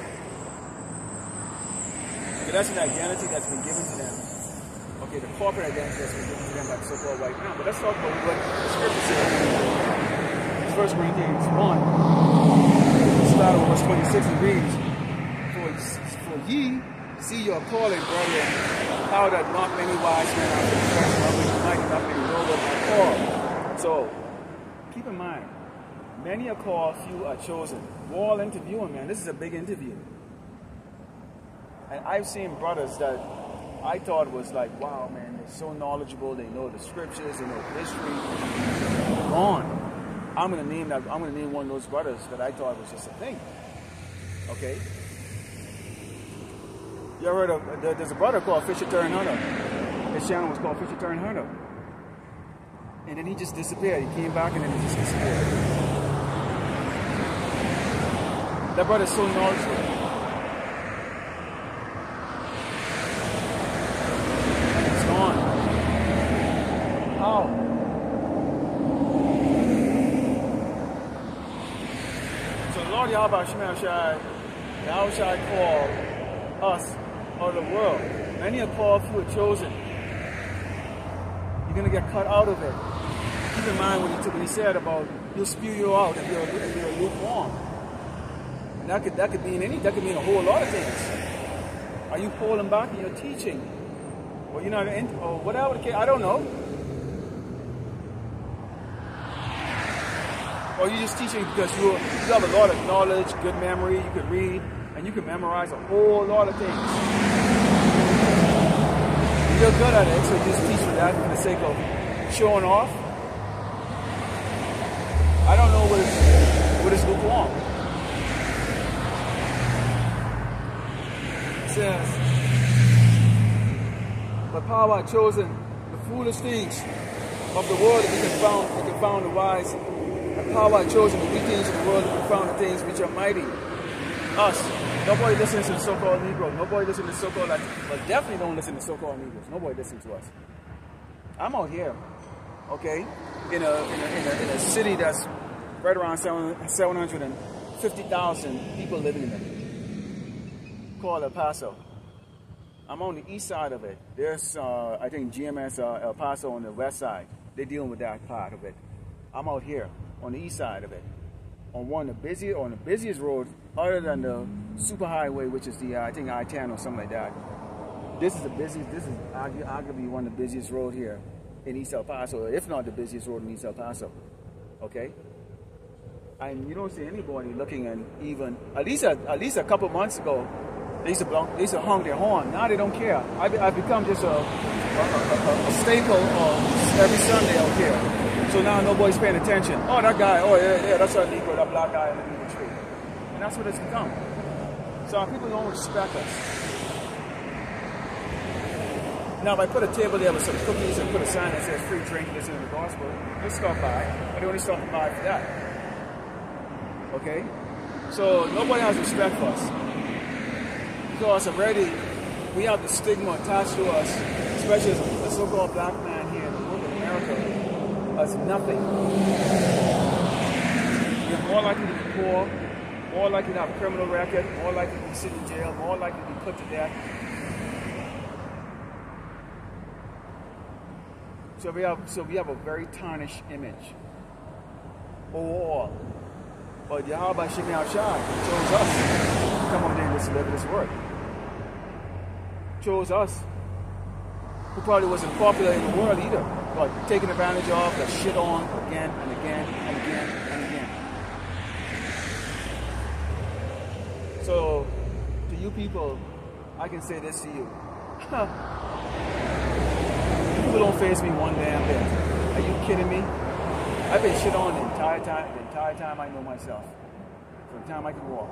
Okay, that's an identity that's been given to them. Okay, the corporate identity that's been given to them by the so-called white man. But let's talk about what the scripture says. 1 Corinthians 1, start with verse 26, and reads, For ye see your calling, brethren, how that not many wise men are professed, not many mighty, not many noble are called. So, keep in mind, many are called, few are chosen. We're all interviewing, man. This is a big interview. And I've seen brothers that I thought was like, wow, man, they're so knowledgeable. They know the scriptures, they know the history. On. I'm gonna name one of those brothers that I thought was just a thing. Okay. You ever heard of? There's a brother called Fisher Turn Hunter. His channel was called Fisher Turn Hunter. And then he just disappeared. He came back and then he just disappeared. That brother's so knowledgeable. Thou shalt call us out of the world. Many are called, few are chosen. You're going to get cut out of it. Keep in mind when he said about he'll spew you out if you're lukewarm. And that could mean a whole lot of things. Are you pulling back in your teaching? Or you're not or whatever the case, I don't know. Or you're just teaching because you have a lot of knowledge, good memory, you could read, and you can memorize a whole lot of things. You're good at it, so you just teach for that for the sake of showing off. I don't know what is lukewarm. It says, but power are chosen the foolish things of the world, we can found the wise, the power of chosen, the weak things of the world, we can found the things which are mighty. Us. Nobody listens to the so-called Negro. Nobody listens to the so-called Latino. But definitely don't listen to so-called Negroes. Nobody listens to us. I'm out here, okay, in a city that's right around 750,000 people living in it, called El Paso. I'm on the east side of it. There's, I think, GMS El Paso on the west side. They're dealing with that part of it. I'm out here on the east side of it, on the busiest road, other than the super highway, which is the I think I-10 or something like that. This is arguably one of the busiest road here in East El Paso, if not the busiest road in East El Paso. Okay, and you don't see anybody looking, and even at least a couple months ago, they used to honk their horn. Now they don't care. I've become just a staple every Sunday out here. So now nobody's paying attention. Oh, that guy. Oh, yeah, that's our Negro, that black guy underneath the tree. And that's what it's become. So our people don't respect us. Now, if I put a table there with some cookies and put a sign that says free drink, listen to the gospel, they'll stop by. But they only stop by for that. Okay? So nobody has respect for us. Because already we have the stigma attached to us, especially as a so-called black man here in America, as nothing. You're more likely to be poor, more likely to have a criminal record, more likely to be sitting in jail, more likely to be put to death. So we have a very tarnished image overall. But Yahweh Shemi Al-Shai chose us to come on there and deliver this word. Chose us, who probably wasn't popular in the world either, but taken advantage of, got shit on again and again and again and again. So, to you people, I can say this to you. People don't face me one damn bit. Are you kidding me? I've been shit on the entire time I know myself. From the time I can walk.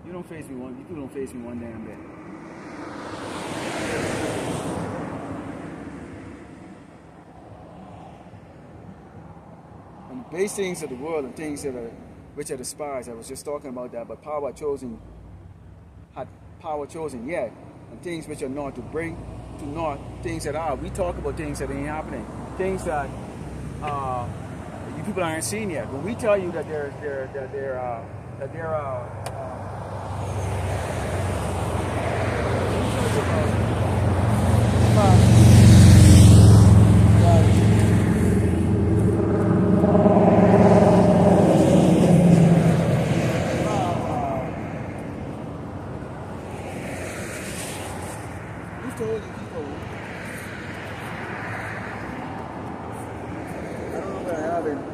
You don't face me one. You don't face me one damn bit. And base things of the world and things that are which are despised. I was just talking about that, but power chosen, yet, and things which are not to bring to naught things that are. We talk about things that ain't happening, things that you people aren't seeing yet. When we tell you that they're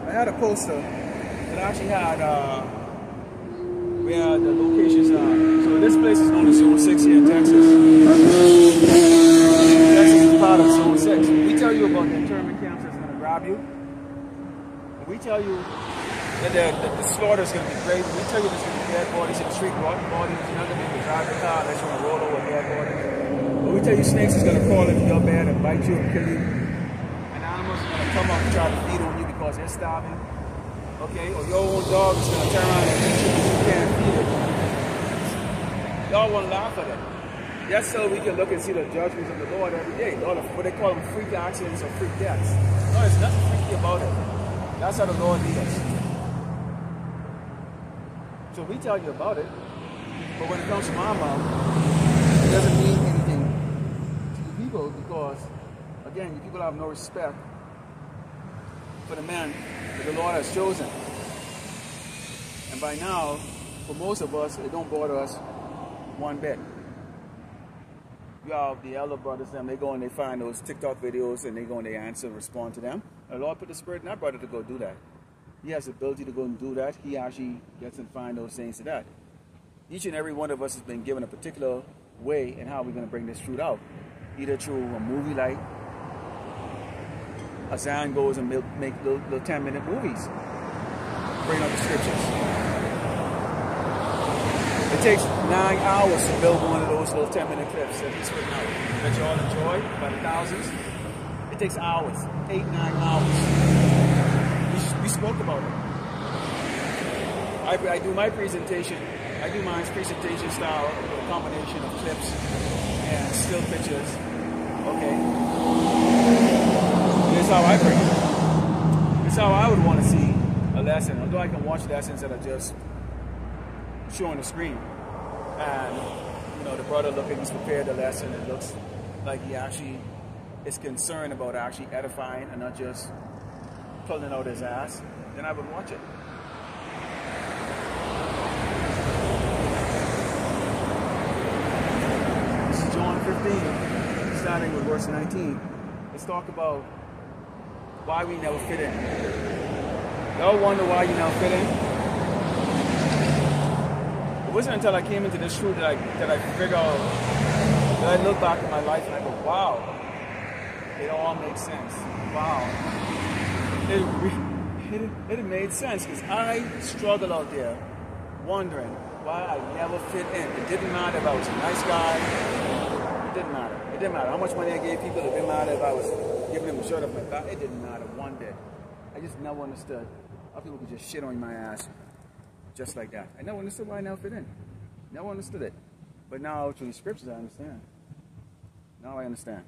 I had a poster that actually had where the locations are. So this place is known as Zone 6 here in Texas. Texas is part of Zone 6. We tell you about the internment camps that's going to grab you. And we tell you that the slaughter is going to be great. We tell you there's going to be dead bodies in the street, rotten bodies. You're not going to be able to drive the car unless you're going to roll over dead bodies. But we tell you snakes is going to crawl into your bed and bite you and kill you. And animals are going to come up and try to feed on you because they're starving. Okay, or your own dog is going to turn around and eat you because you can't feed it. Y'all want to laugh at it. Just so we can look and see the judgments of the Lord every day. All of what they call them freak accidents or freak deaths. No, there's nothing freaky about it. That's how the Lord leads us. So we tell you about it, but when it comes from our mouth, it doesn't mean anything to you people because, again, you people have no respect for the man that the Lord has chosen. And by now, for most of us, it don't bother us one bit. You have the elder brothers, them, they go and they find those TikTok videos and they go and they answer and respond to them. The Lord put the Spirit in that brother to go do that. He has the ability to go and do that. He actually gets and find those things to that. Each and every one of us has been given a particular way in how we're going to bring this truth out. Either through a movie like Hassan goes and make little 10-minute movies. Bring out the scriptures. It takes 9 hours to build one of those little 10-minute clips that he's putting out that you all enjoy by the thousands. It takes hours, 8, 9 hours. We spoke about it. I do my presentation. I do my presentation style with a combination of clips and still pictures. Okay. That's how I bring it. That's how I would want to see a lesson. Although I can watch lessons that are just shown on the screen. And, you know, the brother looking, he's prepared the lesson. It looks like he actually is concerned about actually edifying and not just pulling out his ass. Then I would watch it. This is John 15, starting with verse 19. Let's talk about why we never fit in. Y'all wonder why you never fit in? It wasn't until I came into this truth that I figured out, that I look back at my life and I go, wow, it all makes sense. Wow. It made sense because I struggled out there wondering why I never fit in. It didn't matter if I was a nice guy. It didn't matter. It didn't matter how much money I gave people. It didn't matter if I was giving them a shirt off my back. It didn't matter one bit. I just never understood how people could just shit on my ass just like that. I never understood why I never fit in. Never understood it. But now through the scriptures I understand. Now I understand.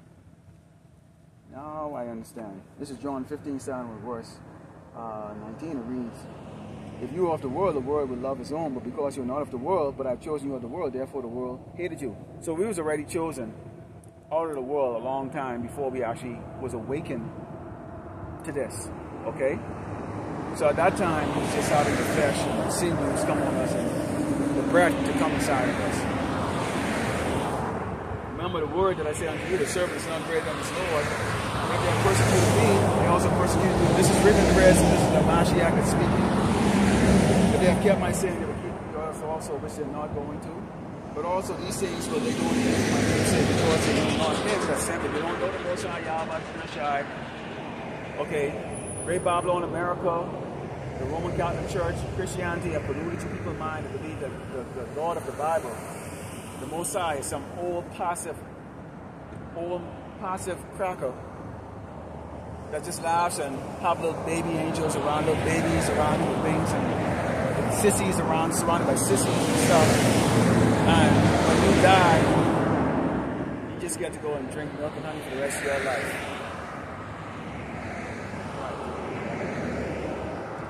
Now I understand. This is John 15, starting with verse 19. It reads, if you are of the world would love his own, but because you're not of the world, but I've chosen you of the world, therefore the world hated you. So we was already chosen out of the world a long time before we actually was awakened to this. Okay? So at that time, it was just out of the flesh, and the sinews come on us, and the breath to come inside of us. Remember the word that I say unto you, the servant is not greater than his Lord. If they have persecuted me, they also persecuted you. This is written in the rest, and this is the Mashiach that's speaking. If they have kept my sin, they will keep yours also, which they're not going to. But also these things will they go against my name, say, because they do not him that sent me. They don't know the Most High Yahweh, Shai. Okay, Great Babylon, America, the Roman Catholic Church, Christianity have polluted your people's mind to believe that the God of the Bible, the Most High, is some old passive cracker that just laughs and have little baby angels around, little babies around with wings, and sissies around, surrounded by sissies and stuff. And when you die, you just get to go and drink milk and honey for the rest of your life.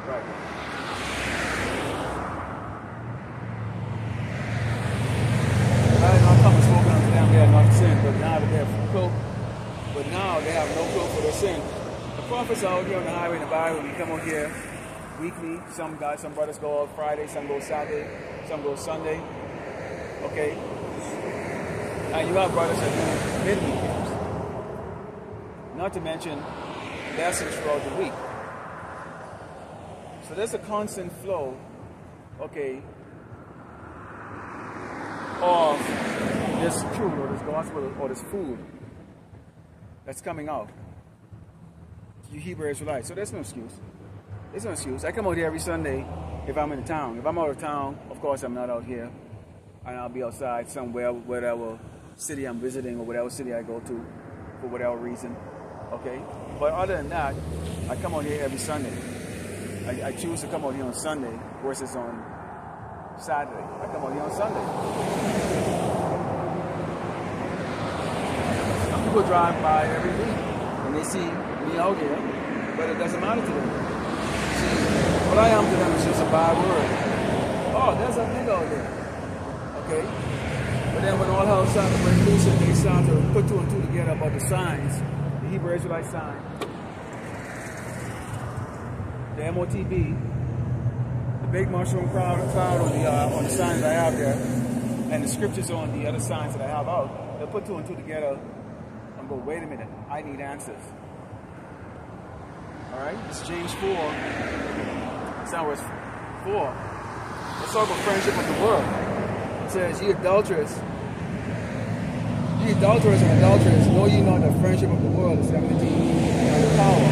Right. I had not come and spoken unto them, they had not sinned, but now they have cloak. But now they have no cloak for their sin. The prophets are out here on the highway in the Bible. We come out here weekly. Some brothers go out Friday, some go Saturday, some go Sunday. Okay? And you have brothers that do midweek camps. Not to mention lessons throughout the week. So there's a constant flow, okay, of this truth or this gospel or this food that's coming out. You Hebrew Israelites. So there's no excuse. There's no excuse. I come out here every Sunday if I'm in town. If I'm out of town, of course I'm not out here. And I'll be outside somewhere, whatever city I'm visiting or whatever city I go to for whatever reason. Okay? But other than that, I come out here every Sunday. I choose to come out here on Sunday versus on Saturday. I come out here on Sunday. Some people drive by every week and they see me out here, but it doesn't matter to them. See, what I am to them is just a bad word. Oh, there's a nigga out there. Okay? But then when all hell starts to break loose and they start to put two and two together about the signs, the Hebrew Israelite sign, the MOTB, the big mushroom cloud on the signs I have there, and the scriptures on the other signs that I have out, they'll put two and two together and go, wait a minute, I need answers. Alright, this is James 4, it's now verse 4. Let's talk about friendship with the world. It says, ye adulterers and adulterers, know ye not that friendship of the world is enmity of the power.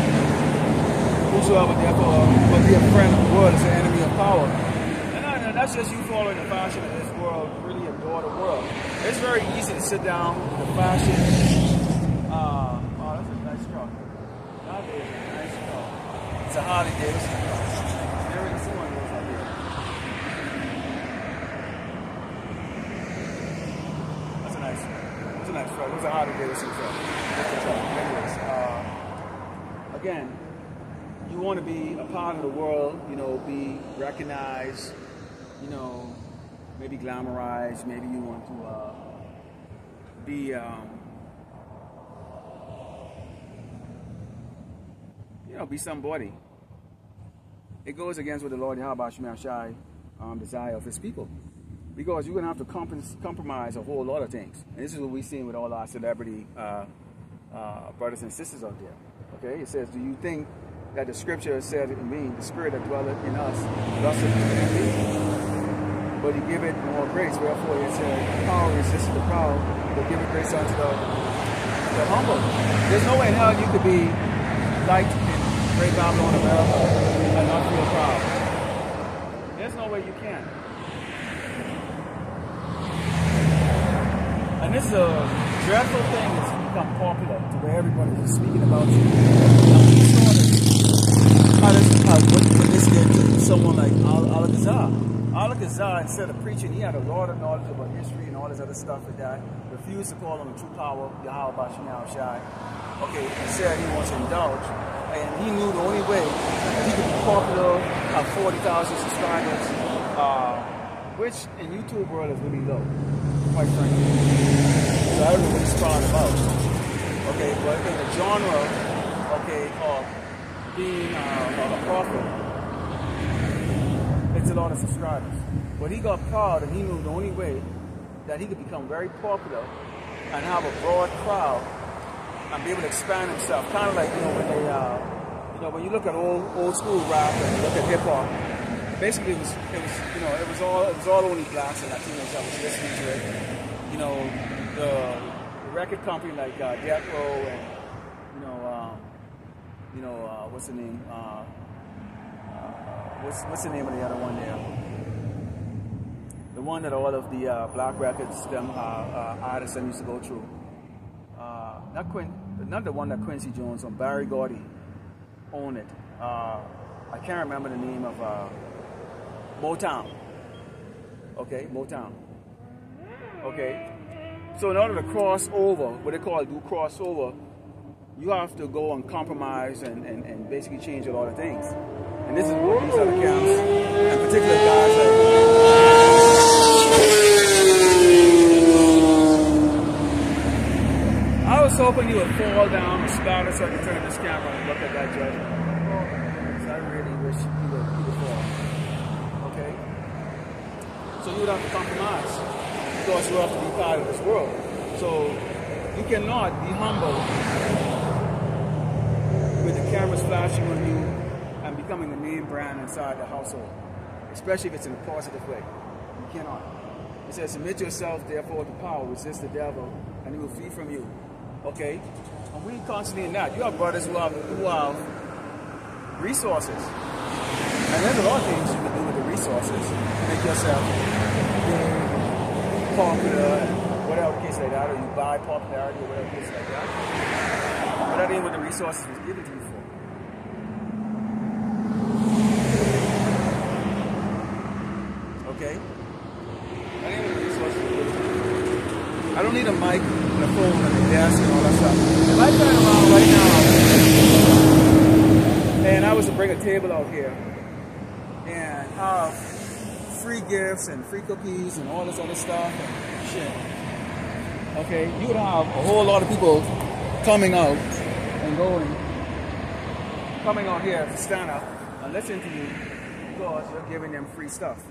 Whosoever therefore will be a friend of the world is an enemy of power. And that's just you following the fashion of this world. world really adore the world. It's very easy to sit down with the fashion. Oh, that's a nice truck. That is a nice truck. It's a Harley Davidson truck. There is someone goes out here. That's a nice truck. It was a Harley Davidson truck. That's the truck. Anyways, again, you want to be a part of the world, you know, be recognized, you know, maybe glamorized, maybe you want to be, you know, be somebody. It goes against what the Lord Yahweh Shai desire of his people. Because you're going to have to compromise a whole lot of things. And this is what we're seeing with all our celebrity brothers and sisters out there. Okay, it says, do you think that the scripture said in me, the spirit that dwelleth in us, thus it be. But he giveth more grace. Wherefore it said, power resisteth the proud, but giveth grace unto the humble. There's no way in hell you could be like in Great Babylon, America, and not feel proud. There's no way you can. And this is a dreadful thing that's become popular to where everybody is speaking about you. What this did to someone like Al-Ghazal. Al-Ghazal, instead of preaching, he had a lot of knowledge about history and all this other stuff like that. Refused to call on the true power, Yahweh Shai. Okay, he said he wants to indulge. And he knew the only way that he could be popular, have 40,000 subscribers, which in YouTube world is really low, quite frankly. So I don't know what he's talking about. Okay, but in the genre, okay, of being a prophet, it's a lot of subscribers. But he got proud and he knew the only way that he could become very popular and have a broad crowd and be able to expand himself. Kind of like, you know, when they, you know, when you look at old school rap and you look at hip hop, basically it was, you know, it was all only blacks and Latinos that was listening to it. You know, the record company like Death Row and, you know, what's the name? What's the name of the other one there? The one that all of the black records, them artists that used to go through. Not the one that Quincy Jones or Barry Gordy owned it. I can't remember the name of Motown. Okay, Motown. Okay. So in order to cross over, what they call do crossover, you have to go and compromise and basically change a lot of things. And this is what these other camps, and particularly guys like, I was hoping you would fall down and splatter so I could turn this camera and look at that judgment. So I really wish you would fall. Okay? So you would have to compromise. Because you have to be part of this world. So you cannot be humble with the cameras flashing on you and becoming the name brand inside the household, especially if it's in a positive way. You cannot. It says, submit yourself therefore to power, resist the devil, and he will flee from you. Okay? And we constantly in that. You have brothers who have resources. And there's a lot of things you can do with the resources to make yourself popular and whatever case like that, or you buy popularity or whatever case like that. But that ain't what the resources was given to you for. Okay? That ain't what the resources were given to you. I don't need a mic and a phone and a desk and all that stuff. If I turn around right now and I was to bring a table out here and have free gifts and free cookies and all this other stuff and shit. Okay, you would have a whole lot of people coming out and coming out here to stand up and listen to you because you're giving them free stuff.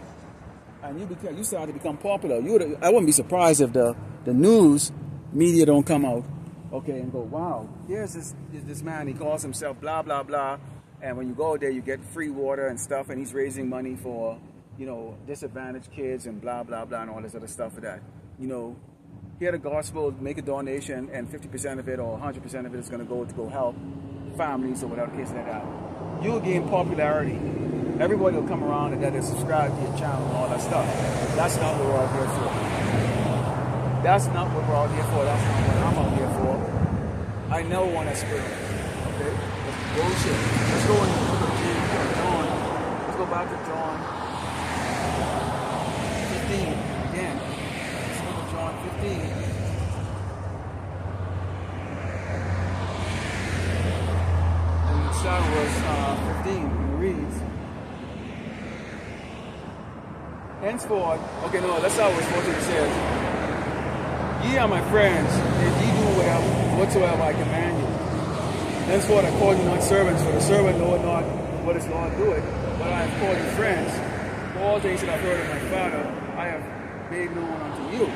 And you start to become popular. I wouldn't be surprised if the news media don't come out, okay, and go, wow, here's this man, he calls himself blah, blah, blah. And when you go there, you get free water and stuff, and he's raising money for, you know, disadvantaged kids and blah, blah, blah, and all this other stuff for that. You know, hear the gospel, make a donation, and 50% of it or 100% of it is going to go help families or whatever case like that. You'll gain popularity everybody will come around and that is subscribed to your channel and all that stuff. That's not what we're all here for. That's not what we're all here for. That's not what I'm out here for. I never want that spirit. Okay? That's bullshit. Let's go into the book of John. Let's go back to John 15 again. Let's go to John 15. Start verse 15, and it reads, henceforth, okay, no, that's how verse 14 says, ye are my friends, if ye do whatsoever I command you. Henceforth I call you not servants, for the servant knoweth not what his Lord doeth, but I have called you friends. For all things that I've heard of my Father, I have made known unto you.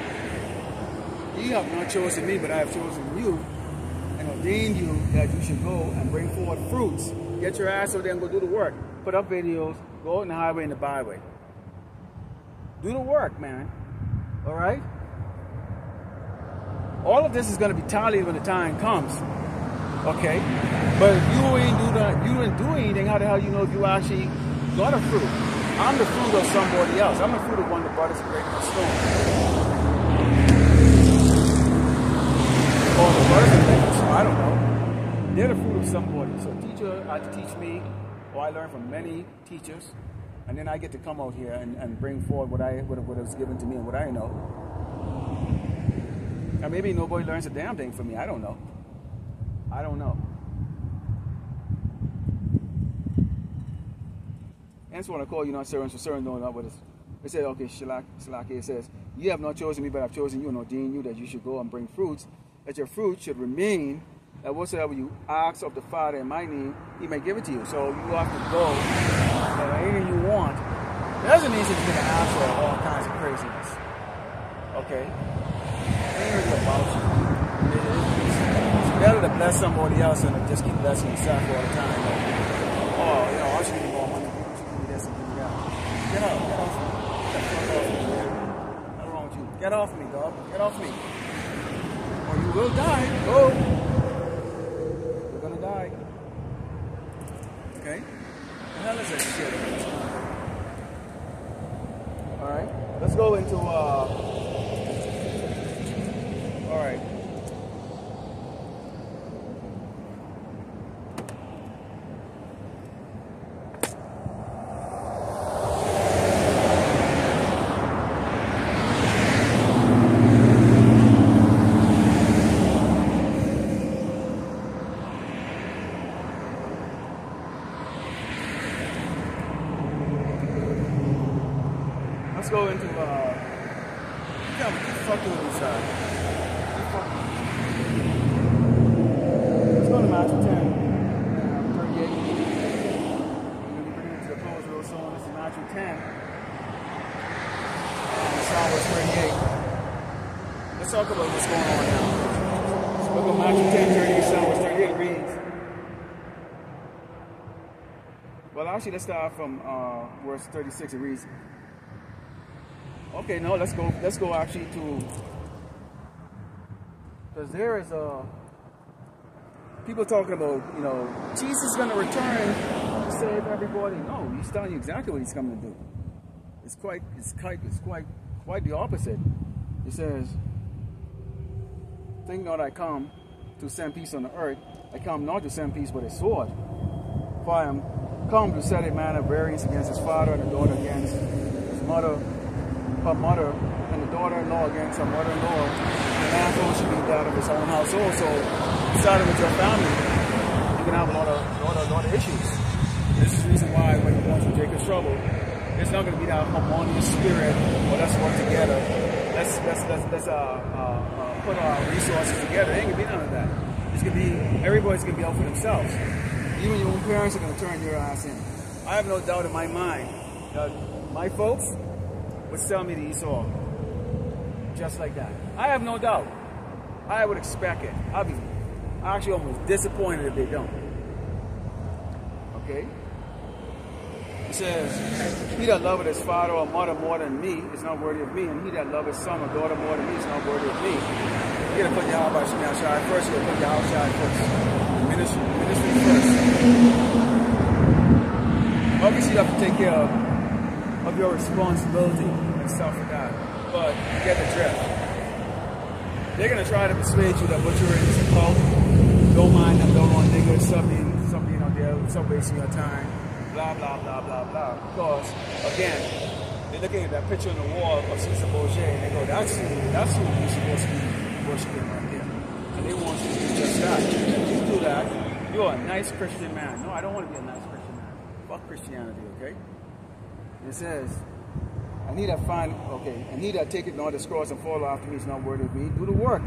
Ye have not chosen me, but I have chosen you, and ordained you that you should go and bring forth fruits. Get your ass over there and go do the work. Put up videos, go out in the highway and the byway. Do the work, man. All right? All of this is going to be tallied when the time comes. Okay? But if you ain't do that, you didn't do anything, how the hell you know if you actually got a fruit? I'm the fruit of somebody else. I'm the fruit of one that brought us a great storm. Or the birth, so I don't know. They're the fruit of somebody. So a teacher had to teach me, or I learned from many teachers, and then I get to come out here and bring forward what was given to me and what I know. And maybe nobody learns a damn thing from me. I don't know. I don't know. Hence when I call you not servants, for servants don't know what it is. It says, okay, Shalaki, it says, ye have not chosen me, but I have chosen you and ordained you that you should go and bring fruits, that your fruit should remain, that whatsoever you ask of the Father in my name, he may give it to you. So you have to go, and anything you want. It doesn't mean that you're going to ask for all kinds of craziness. Okay? It ain't really about you. It's better to bless somebody else than to just keep blessing yourself all the time. Like, oh, you know, I should give you more money, you should give me this and give me that. Get out, get off me. Get the fuck off me, man. What's wrong with you? Get off me, dog. Get off me. Or you will die. Go. Die. Okay? The hell is that shit? Alright, let's go into alright. Let's go into, yeah, what the fuck doing inside? Let's go to Matthew 10, 38. We're going to be bringing it to the close real soon. This is Matthew 10. Psalm verse 38. Let's talk about what's going on now. So we'll go Matthew 10, 38, Psalm verse 38 reads. Well, actually, let's start from verse 36. It reads, okay, no, let's go actually to, because there is people talking about, you know, Jesus is going to return to save everybody. No, he's telling you exactly what he's coming to do. It's quite the opposite. He says, think not I come to send peace on the earth. I come not to send peace but a sword. For I am come to set a man at variance against his father, and a daughter against his mother, her mother, and the daughter-in-law against her mother-in-law. The man should be that of his own household. So, starting with your family, you can have a lot of issues. This is the reason why when you're going through Jacob's trouble, it's not going to be that harmonious spirit. Well, let's work together. Let's put our resources together. It ain't gonna be none of that. It's gonna be everybody's gonna be out for themselves. Even your own parents are gonna turn your ass in. I have no doubt in my mind that my folks would sell me to Esau, just like that. I have no doubt. I would expect it. I'd be actually almost disappointed if they don't. Okay. He says, he that loveth his father or mother more than me is not worthy of me, and he that loveth his son or daughter more than me is not worthy of me. You gotta put your Yahweh Shai first. You gotta put Yahweh Shai first. Ministry first. Okay, you have to take care of your responsibility and stuff like that. But you get the drift. They're gonna try to persuade you that what you're in is a cult. Don't mind them, don't want niggas, stop being out there, stop wasting your time, blah blah blah blah blah. Because again, they're looking at that picture on the wall of Caesar Borgia and they go, that's who you're supposed to be worshiping right there. And they want you to do just that. If you do that, you're a nice Christian man. No, I don't want to be a nice Christian man. Fuck Christianity, okay? It says, and he that taketh not his cross and follow after me is not worthy of me. Do the work,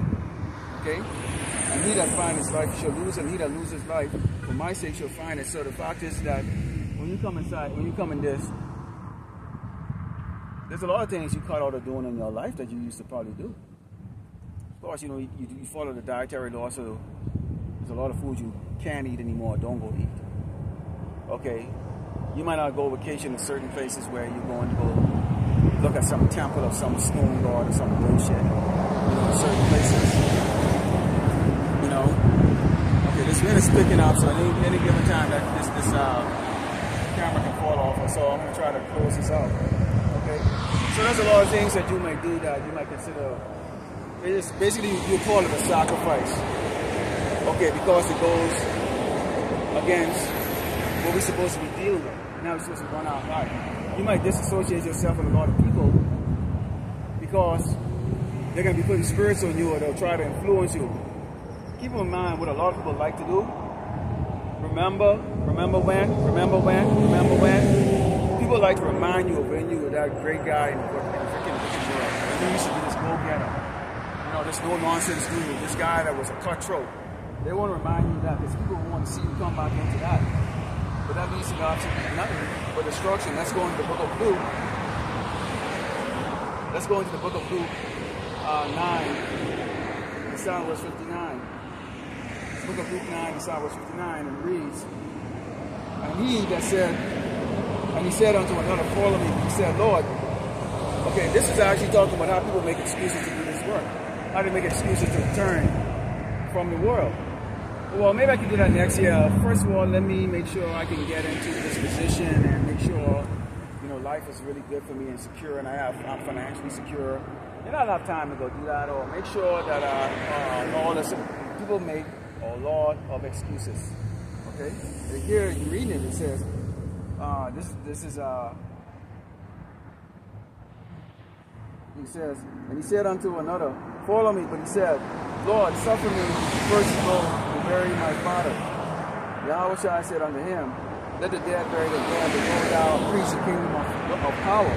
okay? And he that find his life shall lose, and he that loses his life for my sake shall find it. So the fact is that when you come inside, when you come in this, there's a lot of things you cut out of doing in your life that you used to probably do. Of course, you know, you follow the dietary law, so there's a lot of food you can't eat anymore. Don't go eat. Okay? You might not go vacation in certain places where you're going to go look at some temple or some stone god or some bullshit. You know, certain places. You know? Okay, this wind is picking up, so any given time that this camera can fall off, so I'm going to try to close this out. Okay? So there's a lot of things that you might do that you might consider. It's basically, you call it a sacrifice. Okay, because it goes against what we're supposed to be dealing with. Now we're supposed to run our life. You might disassociate yourself with a lot of people because they're going to be putting spirits on you or they'll try to influence you. Keep in mind what a lot of people like to do. Remember when? People like to remind you of when you were that great guy in the freaking world. And you used to be this go-getter. You know, this no-nonsense dude, this guy that was a cutthroat. They want to remind you of that because people want to see you come back into that. But that leads to absolutely nothing but destruction. Let's go into the book of Luke. Let's go into the book of Luke 9, and start verse 59. The book of Luke 9, and start verse 59, and reads, and he said unto another, follow me. He said, Lord, okay, this is actually talking about how people make excuses to do this work. How they make excuses to turn from the world. Well, maybe I can do that next year. First of all, let me make sure I can get into this position and make sure, you know, life is really good for me and secure, and I'm financially secure. And I don't have time to go do that, or make sure that people make a lot of excuses. Okay, and here you read it. It says, he says, and he said unto another, follow me. But he said, Lord, suffer me first to go and bury my father. Yahweh said unto him, let the dead bury their dead, and go thou preach the kingdom of power.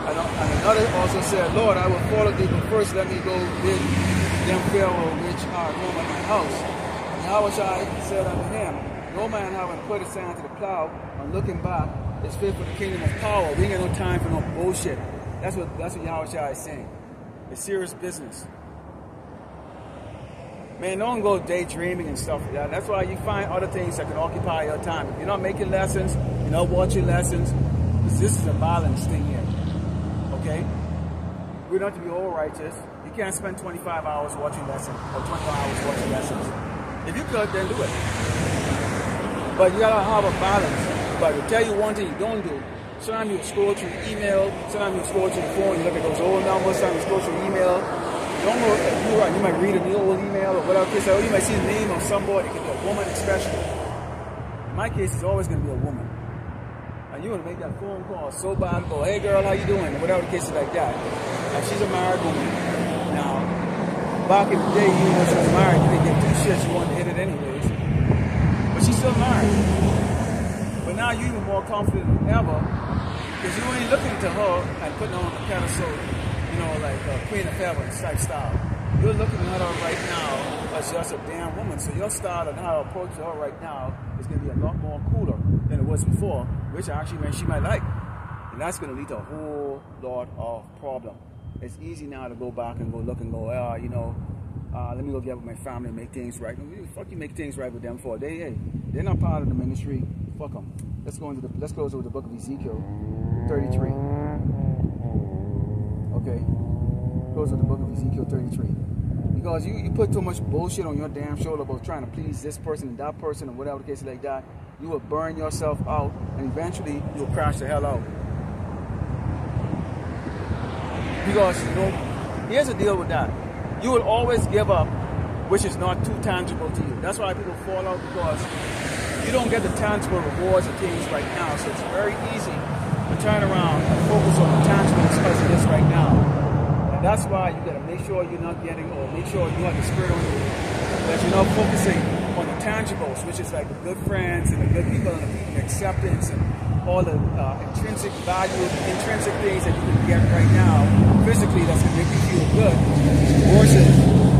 And another also said, Lord, I will follow thee, but first let me go bid them farewell which are at home at my house. And Yahweh said unto him, no man having put his hand to the plow and looking back is fit for the kingdom of power. We ain't got no time for no bullshit. That's what Yahweh is saying. It's serious business. Man, don't go daydreaming and stuff like that. That's why you find other things that can occupy your time. If you're not making lessons, you're not watching lessons, this is a balance thing here. Okay? We're not to be all righteous. You can't spend 25 hours watching lessons or 24 hours watching lessons. If you could, then do it. But you gotta have a balance. But to tell you one thing you don't do, sometimes you scroll through email, sometimes you scroll through the phone, you look at those old numbers, sometimes you scroll through email. You don't know if you're right. You might read an old email or whatever case, or you might see the name of somebody, it could be a woman especially. In my case, it's always going to be a woman. And you're going to make that phone call so bad, go, hey girl, how you doing? Or whatever the case is like that. And she's a married woman. Now, back in the day, even when she was married, you didn't get two shits, you wanted to hit it anyways. But she's still married. But now you're even more confident than ever, because you ain't looking to her and putting her on the pedestal, you know, like Queen of Heaven type style. You're looking at her right now as just a damn woman. So your style and how to approach her right now is going to be a lot more cooler than it was before, which actually meant she might like. And that's going to lead to a whole lot of problem. It's easy now to go back and go look and go, you know, let me go get with my family and make things right. Fuck you make things right with them for? They're not part of the ministry. Fuck them. Let's go to the book of Ezekiel 33. Okay, goes to the book of Ezekiel 33. Because you put too much bullshit on your damn shoulder about trying to please this person and that person and whatever the case is like that. you will burn yourself out, and eventually you'll crash the hell out. Because, you know, here's the deal with that. You will always give up, which is not too tangible to you. That's why people fall out, because you don't get the tangible rewards of things right now. So it's very easy to turn around and focus on the tangible because it is right now. And that's why you gotta make sure you're not getting, or make sure you have the spirit on you, that you're not focusing on the tangibles, which is like the good friends and the good people and the acceptance and all the intrinsic value, intrinsic things that you can get right now, physically, that's gonna make you feel good, versus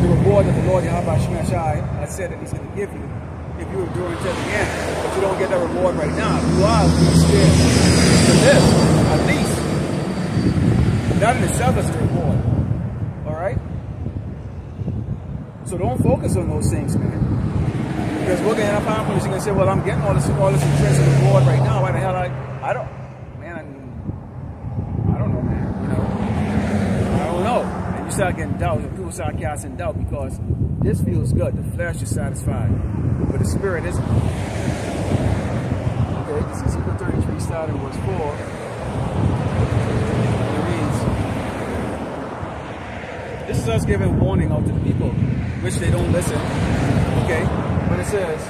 the reward that the Lord Yahweh Shai has said that He's gonna give you if you endure until the end. But you don't get that reward right now. You are scared to live, at least. That in itself is a reward. Alright? So don't focus on those things, man. Because we're gonna end up happening, you're gonna say, well, I'm getting all this intrinsic reward right now. Why the hell I don't know, man. You know? I don't know. And you start getting doubt, and people start casting doubt, because this feels good. The flesh is satisfied, but the spirit isn't. Okay, this is Ezekiel 33, starting in verse 4. It reads, this is us giving warning out to the people, which they don't listen. Okay, but it says,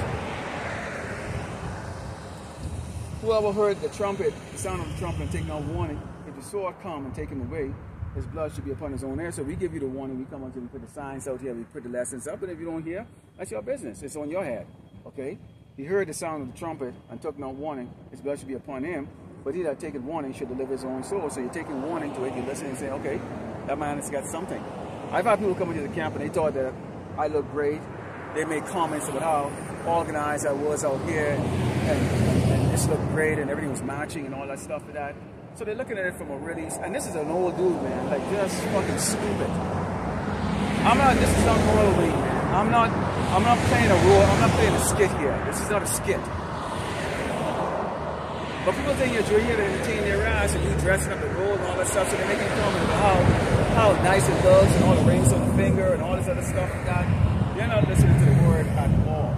whoever heard the trumpet, the sound of the trumpet, and take no warning, if the sword come and take him away, his blood should be upon his own head. So we give you the warning. We come until we put the signs out here. We put the lessons up. And if you don't hear, that's your business. It's on your head. Okay? He heard the sound of the trumpet and took no warning. His blood should be upon him. But he that taketh warning should deliver his own soul. So you're taking warning to it. You listen and say, okay, that man has got something. I've had people come into the camp and they thought that I look great. They made comments about how organized I was out here. And this looked great and everything was matching and all that stuff for that. So they're looking at it from a really, and this is an old dude, man, like just fucking stupid. This is not rolling, man. I'm not playing a role, I'm not playing a skit here. This is not a skit. But people think you're here to entertain their ass and you dressing up the role and all that stuff, so they're making comments about how nice it looks and all the rings on the finger and all this other stuff like that. You're not listening to the word at all.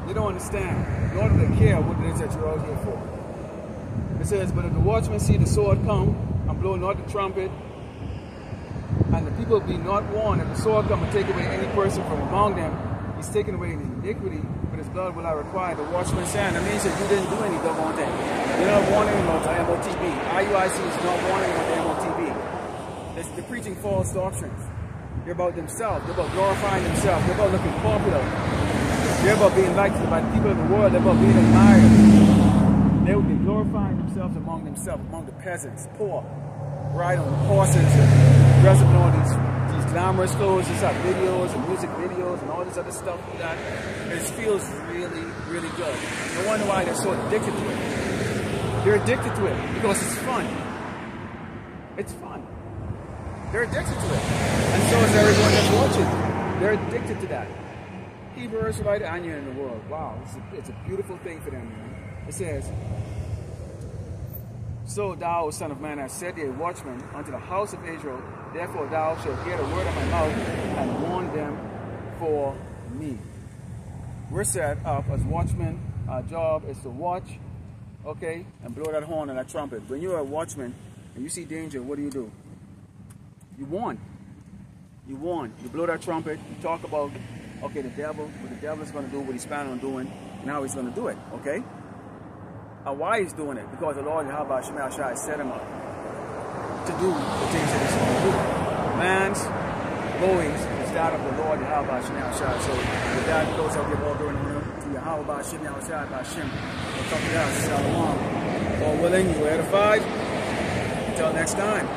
You don't understand. Nor do they care what it is that you're out here for. It says, but if the watchmen see the sword come and blow not the trumpet, and the people be not warned, if the sword come and take away any person from among them, he's taken away in iniquity, but his blood will I require. The watchman saying, that means that you didn't do any doggone thing. You're not warning about the MOTB. IUIC is not warning about the MOTB. They're preaching false doctrines. They're about themselves. They're about glorifying themselves. They're about looking popular. They're about being liked by the people of the world. They're about being admired. They would be glorifying themselves, among the peasants, poor, riding on horses and dressing in all these glamorous clothes, just like videos and music videos and all this other stuff like that. It feels really, really good. No wonder why they're so addicted to it. They're addicted to it because it's fun. It's fun. They're addicted to it. And so is everyone that's watching. They're addicted to that. Hebrew Israelite onion in the world. Wow, it's a beautiful thing for them, man. It says, so thou, son of man, hast set thee a watchman unto the house of Israel. Therefore thou shalt hear the word of my mouth and warn them for me. We're set up as watchmen. Our job is to watch, okay, and blow that horn and that trumpet. When you're a watchman and you see danger, what do? You warn. You warn. You blow that trumpet. You talk about, okay, the devil, what the devil is going to do, what he's planning on doing, and how he's going to do it, okay? And why he's doing it? Because the Lord Yahweh Shai set him up to do the things that he's going to do. Man's goings is that of the Lord Yahweh Shai. So with that, it goes out here all going on to Yahweh Shai by Shem. We'll talk to that. Shalom. All willing, you were edified. Until next time.